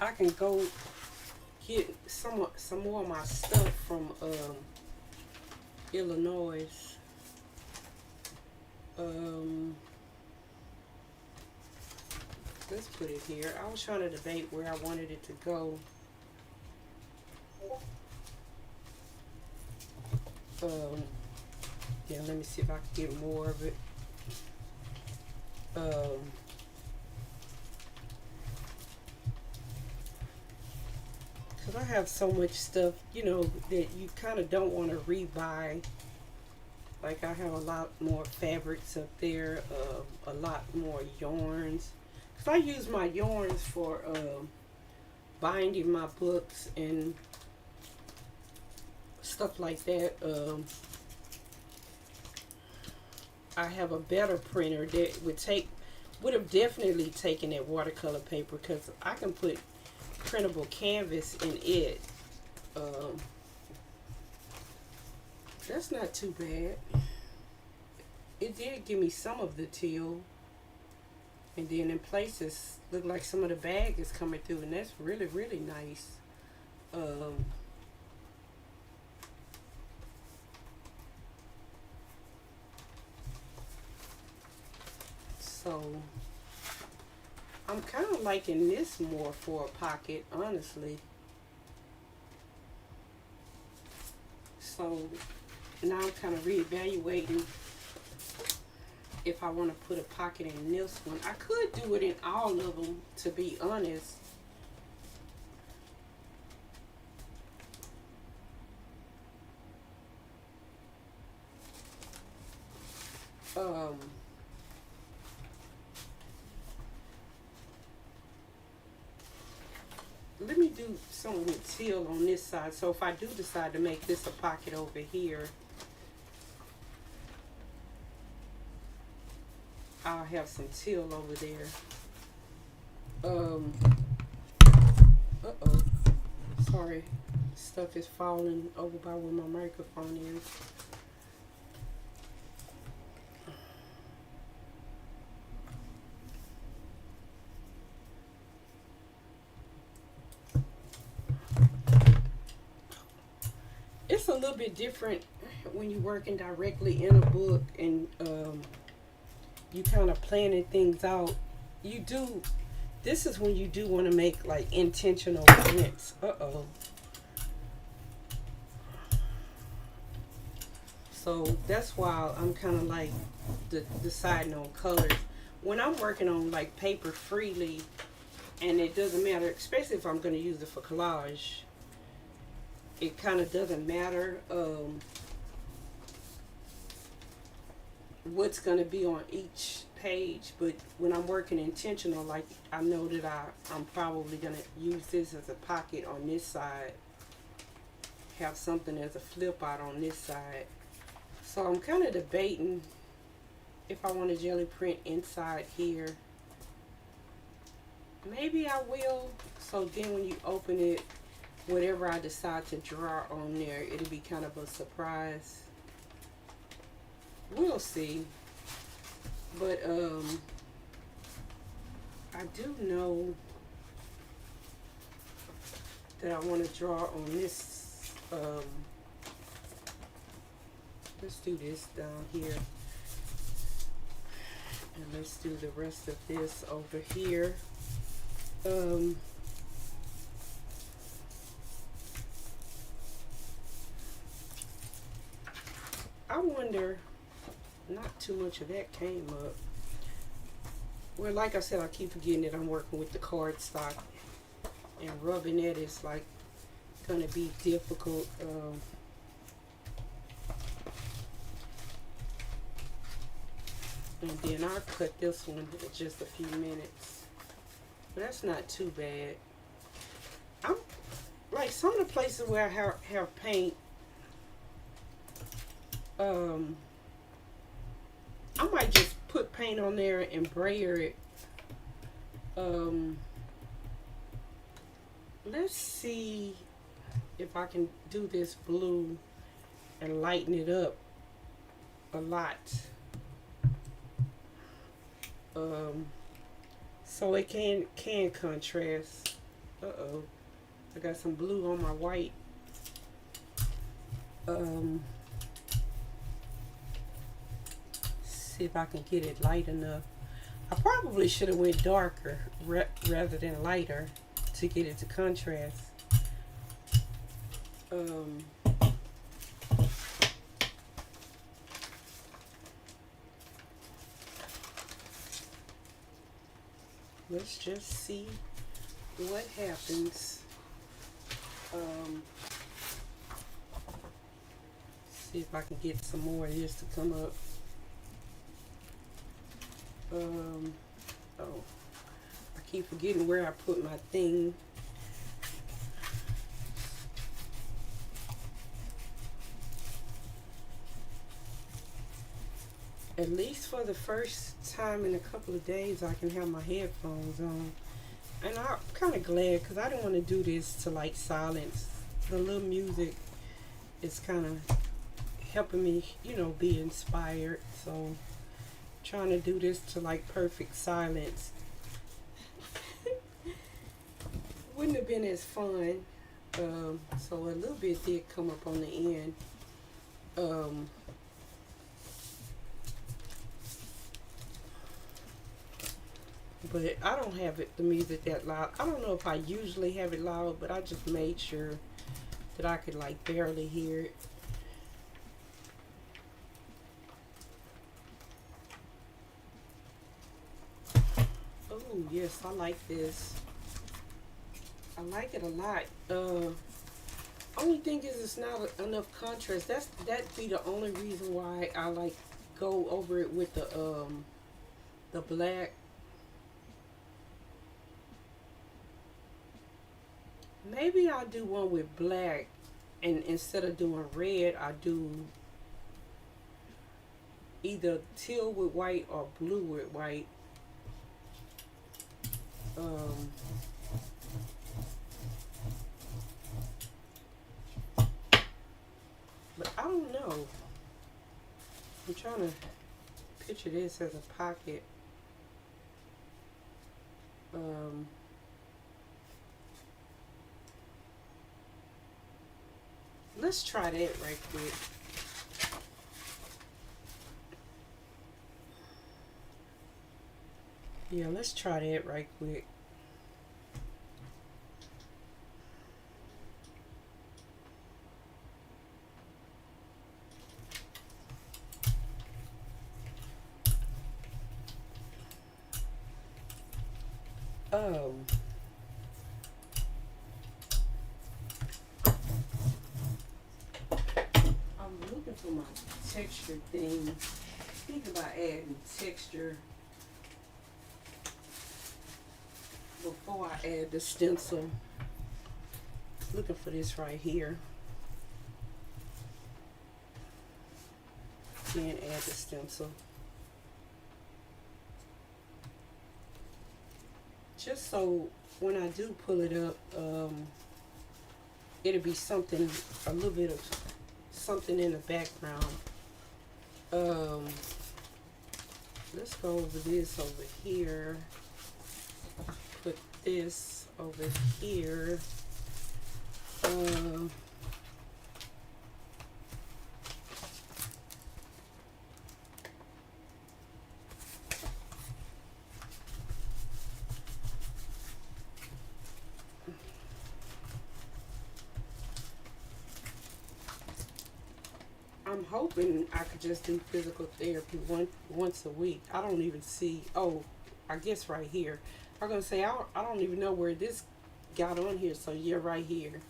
I can go get some more of my stuff from Illinois. Let's put it here. I was trying to debate where I wanted it to go. Yeah, let me see if I can get more of it. Because I have so much stuff, you know, that you kind of don't want to rebuy. Like I have a lot more fabrics up there, a lot more yarns. Cause I use my yarns for binding my books and stuff like that. I have a better printer that would have definitely taken that watercolor paper, because I can put printable canvas in it. That's not too bad. It did give me some of the teal, and then in places look like some of the bag is coming through, and that's really, really nice. So I'm kind of liking this more for a pocket, honestly. So now I'm kind of reevaluating if I want to put a pocket in this one. I could do it in all of them, to be honest. Let me do something with teal on this side. So if I do decide to make this a pocket over here, I'll have some teal over there. Uh-oh. Sorry. Stuff is falling over by where my microphone is. It's a little bit different when you're working directly in a book and you kind of planning things out. This is when you do want to make like intentional prints. So that's why I'm kind of like deciding on colors. When I'm working on like paper freely, and it doesn't matter, especially if I'm going to use it for collage, it kind of doesn't matter what's going to be on each page. But when I'm working intentional, like I know that I'm probably going to use this as a pocket on this side, have something as a flip out on this side. So I'm kind of debating if I want to jelly print inside here. Maybe I will. So then when you open it, whatever I decide to draw on there, it'll be kind of a surprise. We'll see. But I do know that I want to draw on this. Let's do this down here, and let's do the rest of this over here. I wonder, not too much of that came up. Well, like I said, I keep forgetting that I'm working with the cardstock, and rubbing that is like gonna be difficult. And then I'll cut this one in just a few minutes. But that's not too bad. I'm like, some of the places where I have paint, I might just put paint on there and brayer it. Let's see if I can do this blue and lighten it up a lot. So it can contrast. I got some blue on my white. See if I can get it light enough. I probably should have went darker rather than lighter to get it to contrast. Let's just see what happens. See if I can get some more of this to come up. Oh, keep forgetting where I put my thing. At least for the first time in a couple of days, I can have my headphones on. And I'm kind of glad because I didn't want to do this to like silence. The little music is kind of helping me, you know, be inspired. So trying to do this to like perfect silence wouldn't have been as fun. So a little bit did come up on the end. But I don't have the music that loud. I don't know if I usually have it loud, but I just made sure that I could like barely hear it. Oh yes, I like this. I like it a lot. Only thing is it's not enough contrast. That'd be the only reason why I like go over it with the black. Maybe I'll do one with black, and instead of doing red, I do either teal with white or blue with white. Um, but I don't know. I'm trying to picture this as a pocket. Um, let's try that right quick. Yeah, let's try that right quick. Um, I'm looking for my texture thing. Think about adding texture before I add the stencil. Looking for this right here. Then add the stencil. Just so when I do pull it up, it'll be something, a little bit of something in the background. Let's go over this over here. Put this over here. I'm hoping I could just do physical therapy once a week. I don't even see. Oh, I guess right here. I'm gonna say I don't even know where this got on here. So you're right here.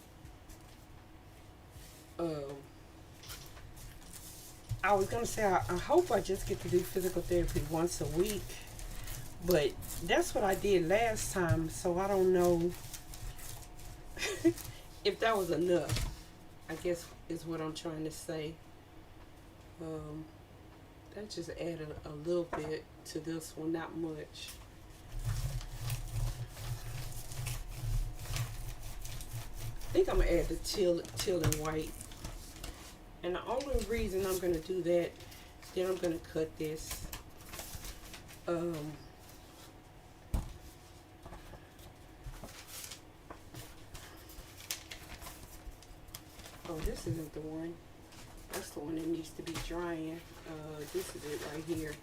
I was gonna say I hope I just get to do physical therapy once a week, but that's what I did last time. So I don't know if that was enough. I guess is what I'm trying to say. That just added a little bit to this one, not much. I think I'm gonna add the teal and white. And the only reason I'm gonna do that, then I'm gonna cut this. Oh, this isn't the one. That's the one that needs to be drying. This is it right here.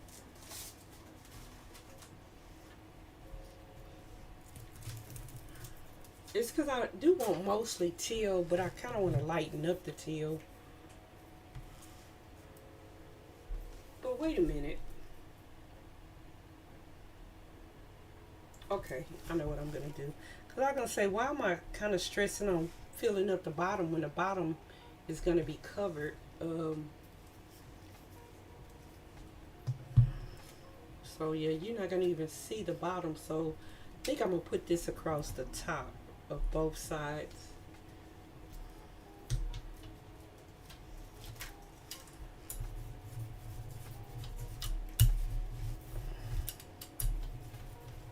It's because I do want mostly teal, but I kind of want to lighten up the teal. But wait a minute. Okay, I know what I'm going to do. Because I'm going to say, why am I kind of stressing on filling up the bottom when the bottom is going to be covered? So yeah, you're not going to even see the bottom. So think I'm gonna put this across the top of both sides.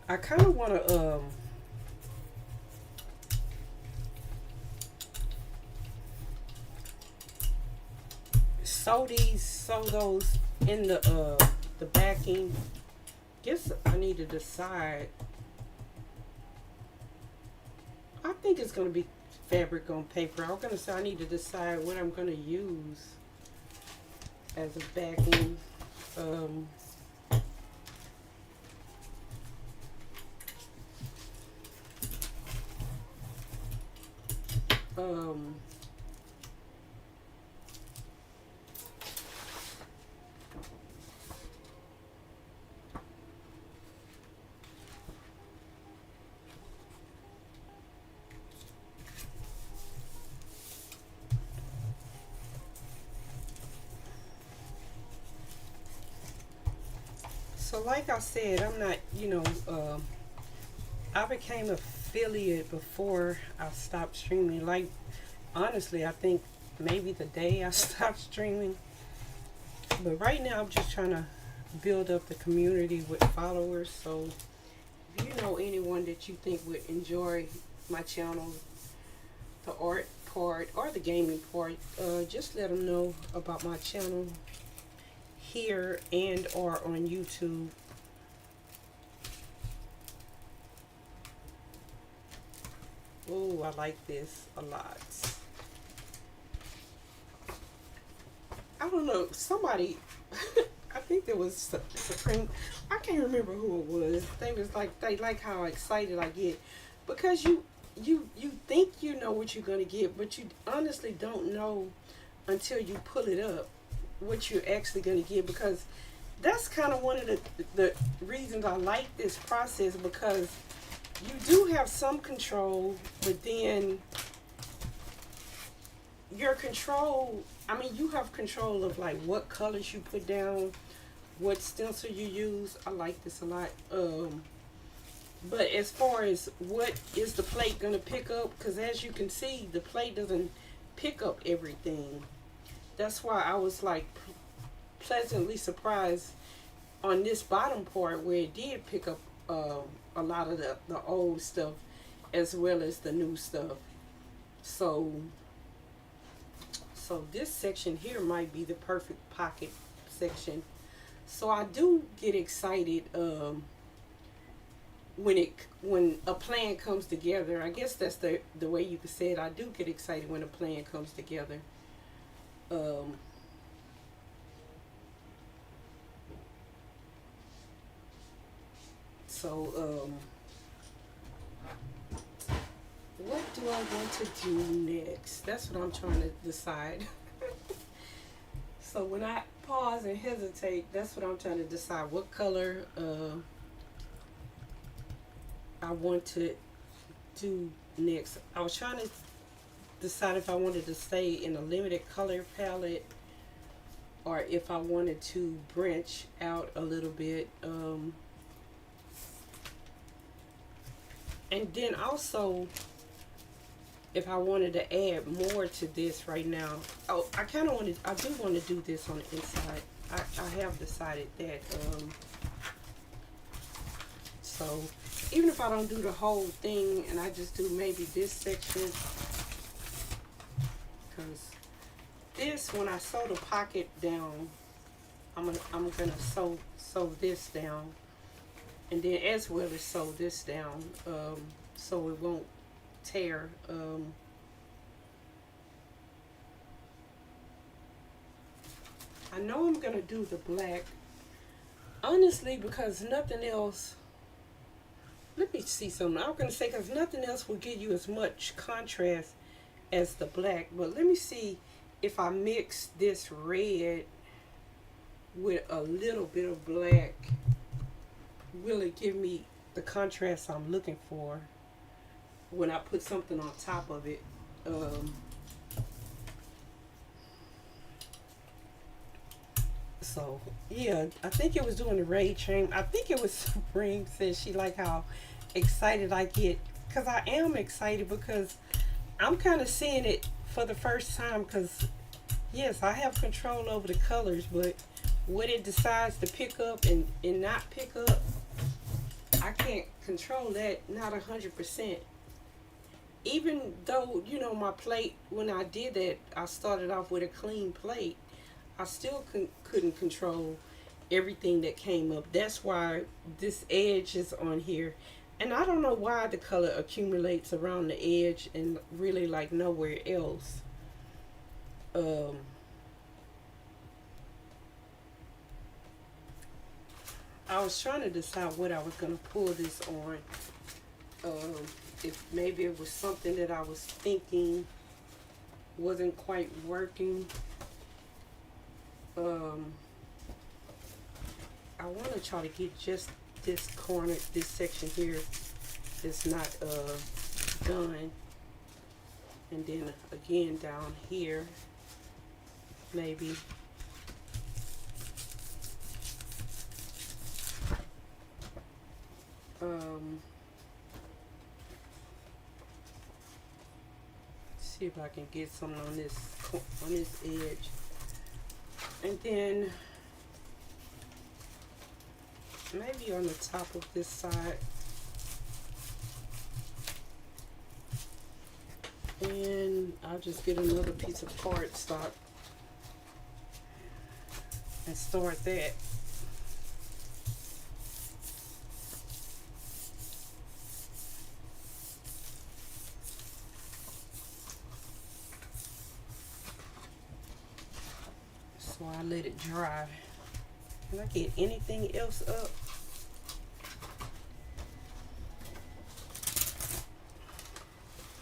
I kind of want to sew those in the backing. Guess I need to decide. I think it's gonna be fabric on paper. I'm gonna say I need to decide what I'm gonna use as a backing. Um, um, so like I said, I'm not, I became affiliate before I stopped streaming. Like, honestly, I think maybe the day I stopped streaming. But right now, I'm just trying to build up the community with followers. So if you know anyone that you think would enjoy my channel, the art part or the gaming part, just let them know about my channel here and or on YouTube. Oh, I like this a lot. I don't know, somebody, I think there was Supreme, I can't remember who it was. They was like, they like how excited I get because you think you know what you're gonna get, but you honestly don't know until you pull it up what you're actually gonna get, because that's kind of one of the reasons I like this process, because you do have some control, but then your control, I mean, you have control of like what colors you put down, what stencil you use. I like this a lot. But as far as what is the plate going to pick up, because as you can see, the plate doesn't pick up everything. That's why I was like pleasantly surprised on this bottom part where it did pick up a lot of the old stuff as well as the new stuff. So this section here might be the perfect pocket section. So I do get excited when a plan comes together. I guess that's the way you could say it. I do get excited when a plan comes together. What do I want to do next? That's what I'm trying to decide. So when I pause and hesitate, that's what I'm trying to decide. What color I want to do next. I was trying to decide if I wanted to stay in a limited color palette or if I wanted to branch out a little bit. And then also, if I wanted to add more to this right now, oh, I do want to do this on the inside. I have decided that. So even if I don't do the whole thing and I just do maybe this section, because this, when I sew the pocket down, I'm gonna sew this down, and then as well as sew this down, so it won't tear. I know I'm gonna do the black, honestly, because nothing else. Let me see something. I'm gonna say because nothing else will give you as much contrast as the black. But let me see if I mix this red with a little bit of black, will it give me the contrast I'm looking for when I put something on top of it. So yeah, I think it was doing the raid train. I think it was Supreme said she liked how excited I get, because I am excited because I'm kind of seeing it for the first time. Because yes, I have control over the colors, but what it decides to pick up and not pick up, I can't control that, not 100%. Even though, my plate, when I did that, I started off with a clean plate, I still couldn't control everything that came up. That's why this edge is on here. And I don't know why the color accumulates around the edge and really like nowhere else. Um, I was trying to decide what I was going to pull this on. Um, if maybe it was something that I was thinking wasn't quite working. Um, I want to try to get just this corner, this section here that's not done. And then again down here, maybe. See if I can get some on this edge. And then maybe on the top of this side. And I'll just get another piece of cardstock and start that. So I let it dry. Can I get anything else up?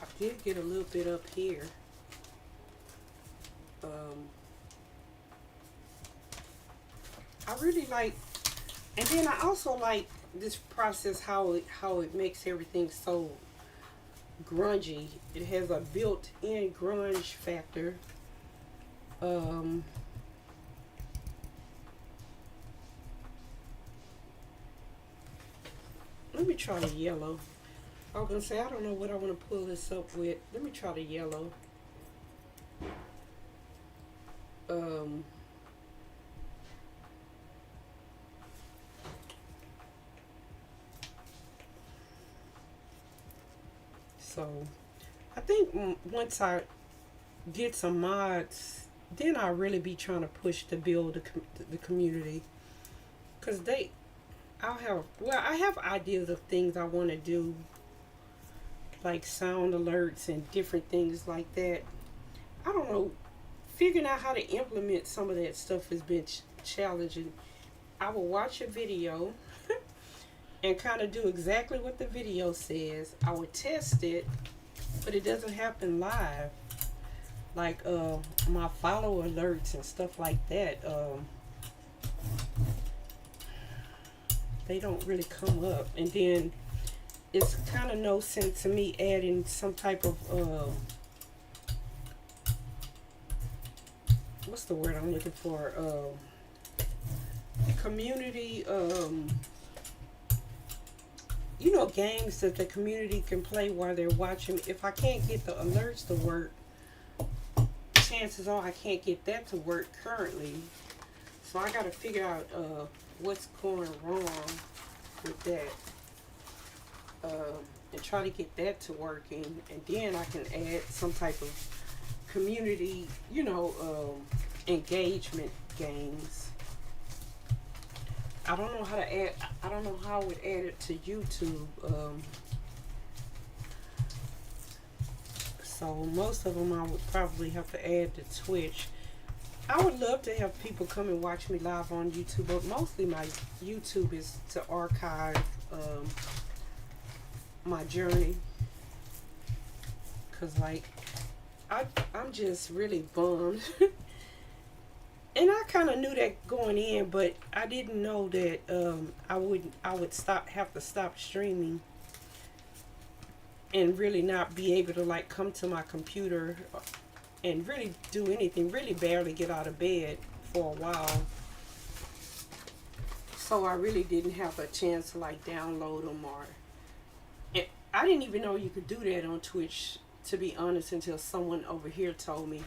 I did get a little bit up here. I really like, and then I also like this process, how it makes everything so grungy. It has a built-in grunge factor. Let me try the yellow. I was gonna say I don't know what I want to pull this up with. Let me try the yellow. So I think once I get some mods, then I'll really be trying to push to build the community. Cause I have ideas of things I want to do, like sound alerts and different things like that. I don't know, figuring out how to implement some of that stuff has been challenging. I will watch a video and kind of do exactly what the video says. I would test it, but it doesn't happen live. Like my follow alerts and stuff like that, they don't really come up. And then it's kind of no sense to me adding some type of what's the word I'm looking for? Community, games that the community can play while they're watching. If I can't get the alerts to work, chances are I can't get that to work currently. So I got to figure out what's going wrong with that, and try to get that to working, and then I can add some type of community, engagement games. I don't know how to add. I don't know how I would add it to YouTube. So most of them I would probably have to add to Twitch. I would love to have people come and watch me live on YouTube, but mostly my YouTube is to archive my journey. Cause I'm just really bummed. And I kind of knew that going in, but I didn't know that I would have to stop streaming and really not be able to come to my computer and really do anything, really barely get out of bed for a while. So I really didn't have a chance to download them or didn't even know you could do that on Twitch, to be honest, until someone over here told me.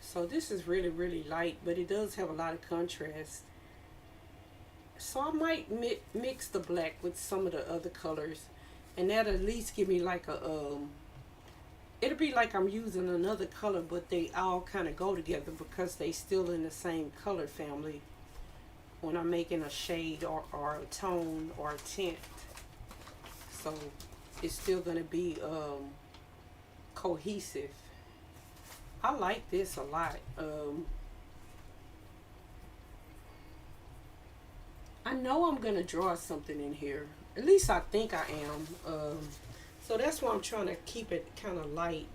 So this is really, really light, but it does have a lot of contrast. So I might mix the black with some of the other colors, and that'll at least give me like a it'll be like I'm using another color, but they all kind of go together because they still in the same color family when I'm making a shade or a tone or a tint. So it's still going to be cohesive. I like this a lot. I know I'm going to draw something in here. At least I think I am. So that's why I'm trying to keep it kind of light.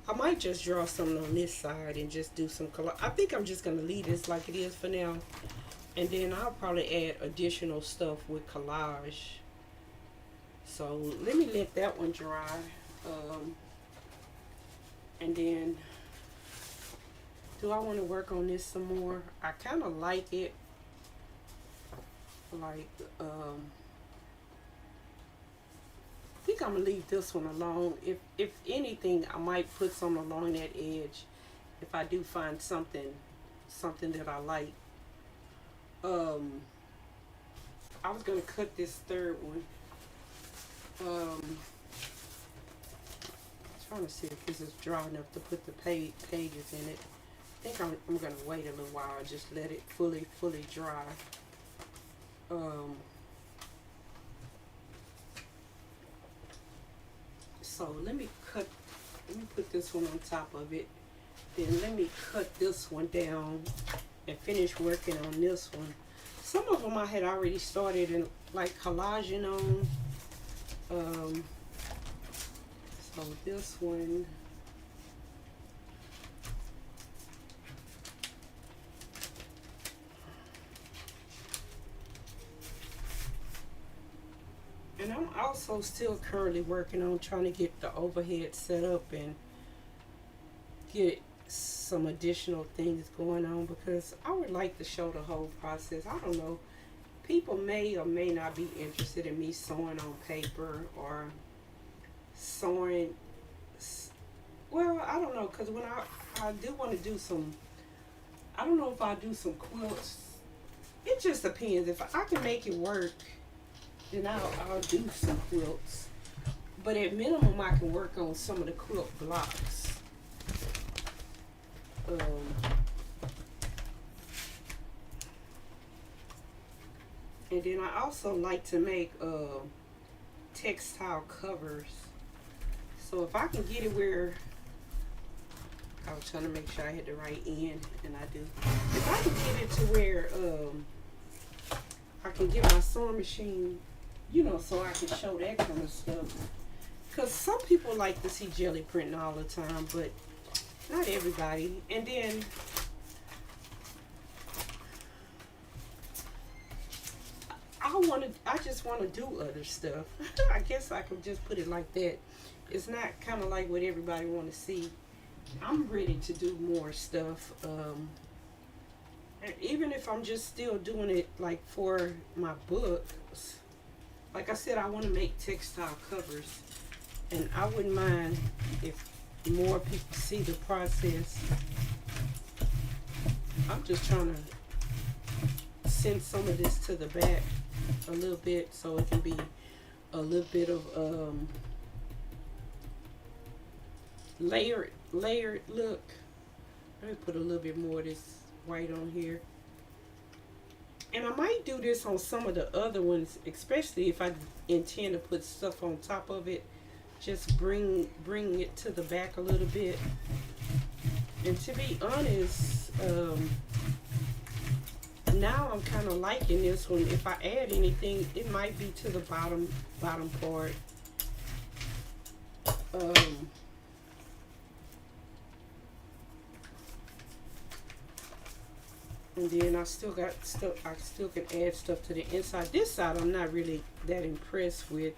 I might just draw something on this side and just do some color. I think I'm just going to leave this like it is for now. And then I'll probably add additional stuff with collage. So let me let that one dry. And then, do I want to work on this some more? I kind of like it. Like, I think I'm gonna leave this one alone. If anything, I might put some along that edge if I do find something that I like. I was gonna cut this third one. Trying to see if this is dry enough to put the pages in it. I think I'm gonna wait a little while, just let it fully dry. So let me put this one on top of it. Then let me cut this one down and finish working on this one. Some of them I had already started in like collaging on. So this one, and I'm also still currently working on trying to get the overhead set up and get some additional things going on, because I would like to show the whole process. I don't know, people may or may not be interested in me sewing on paper or sewing. Well, I don't know, because when I do want to do some, I don't know if I do some quilts. It just depends. If I can make it work, then I'll do some quilts. But at minimum, I can work on some of the quilt blocks. And then I also like to make textile covers. So if I can get it where, I was trying to make sure I had the right end, and I do. If I can get it to where I can get my sewing machine, you know, so I can show that kind of stuff. Because some people like to see Gelli printing all the time, but not everybody. And then I just want to do other stuff. I guess I could just put it like that. It's not kind of like what everybody want to see. I'm ready to do more stuff. And even if I'm just still doing it like for my books, like I said, I want to make textile covers, and I wouldn't mind if more people see the process. I'm just trying to send some of this to the back a little bit so it can be a little bit of layered look. Let me put a little bit more of this white on here. And I might do this on some of the other ones, especially if I intend to put stuff on top of it. Just bring it to the back a little bit. And to be honest, now I'm kind of liking this one. If I add anything, it might be to the bottom part. And then I still got stuff. I still can add stuff to the inside. This side I'm not really that impressed with.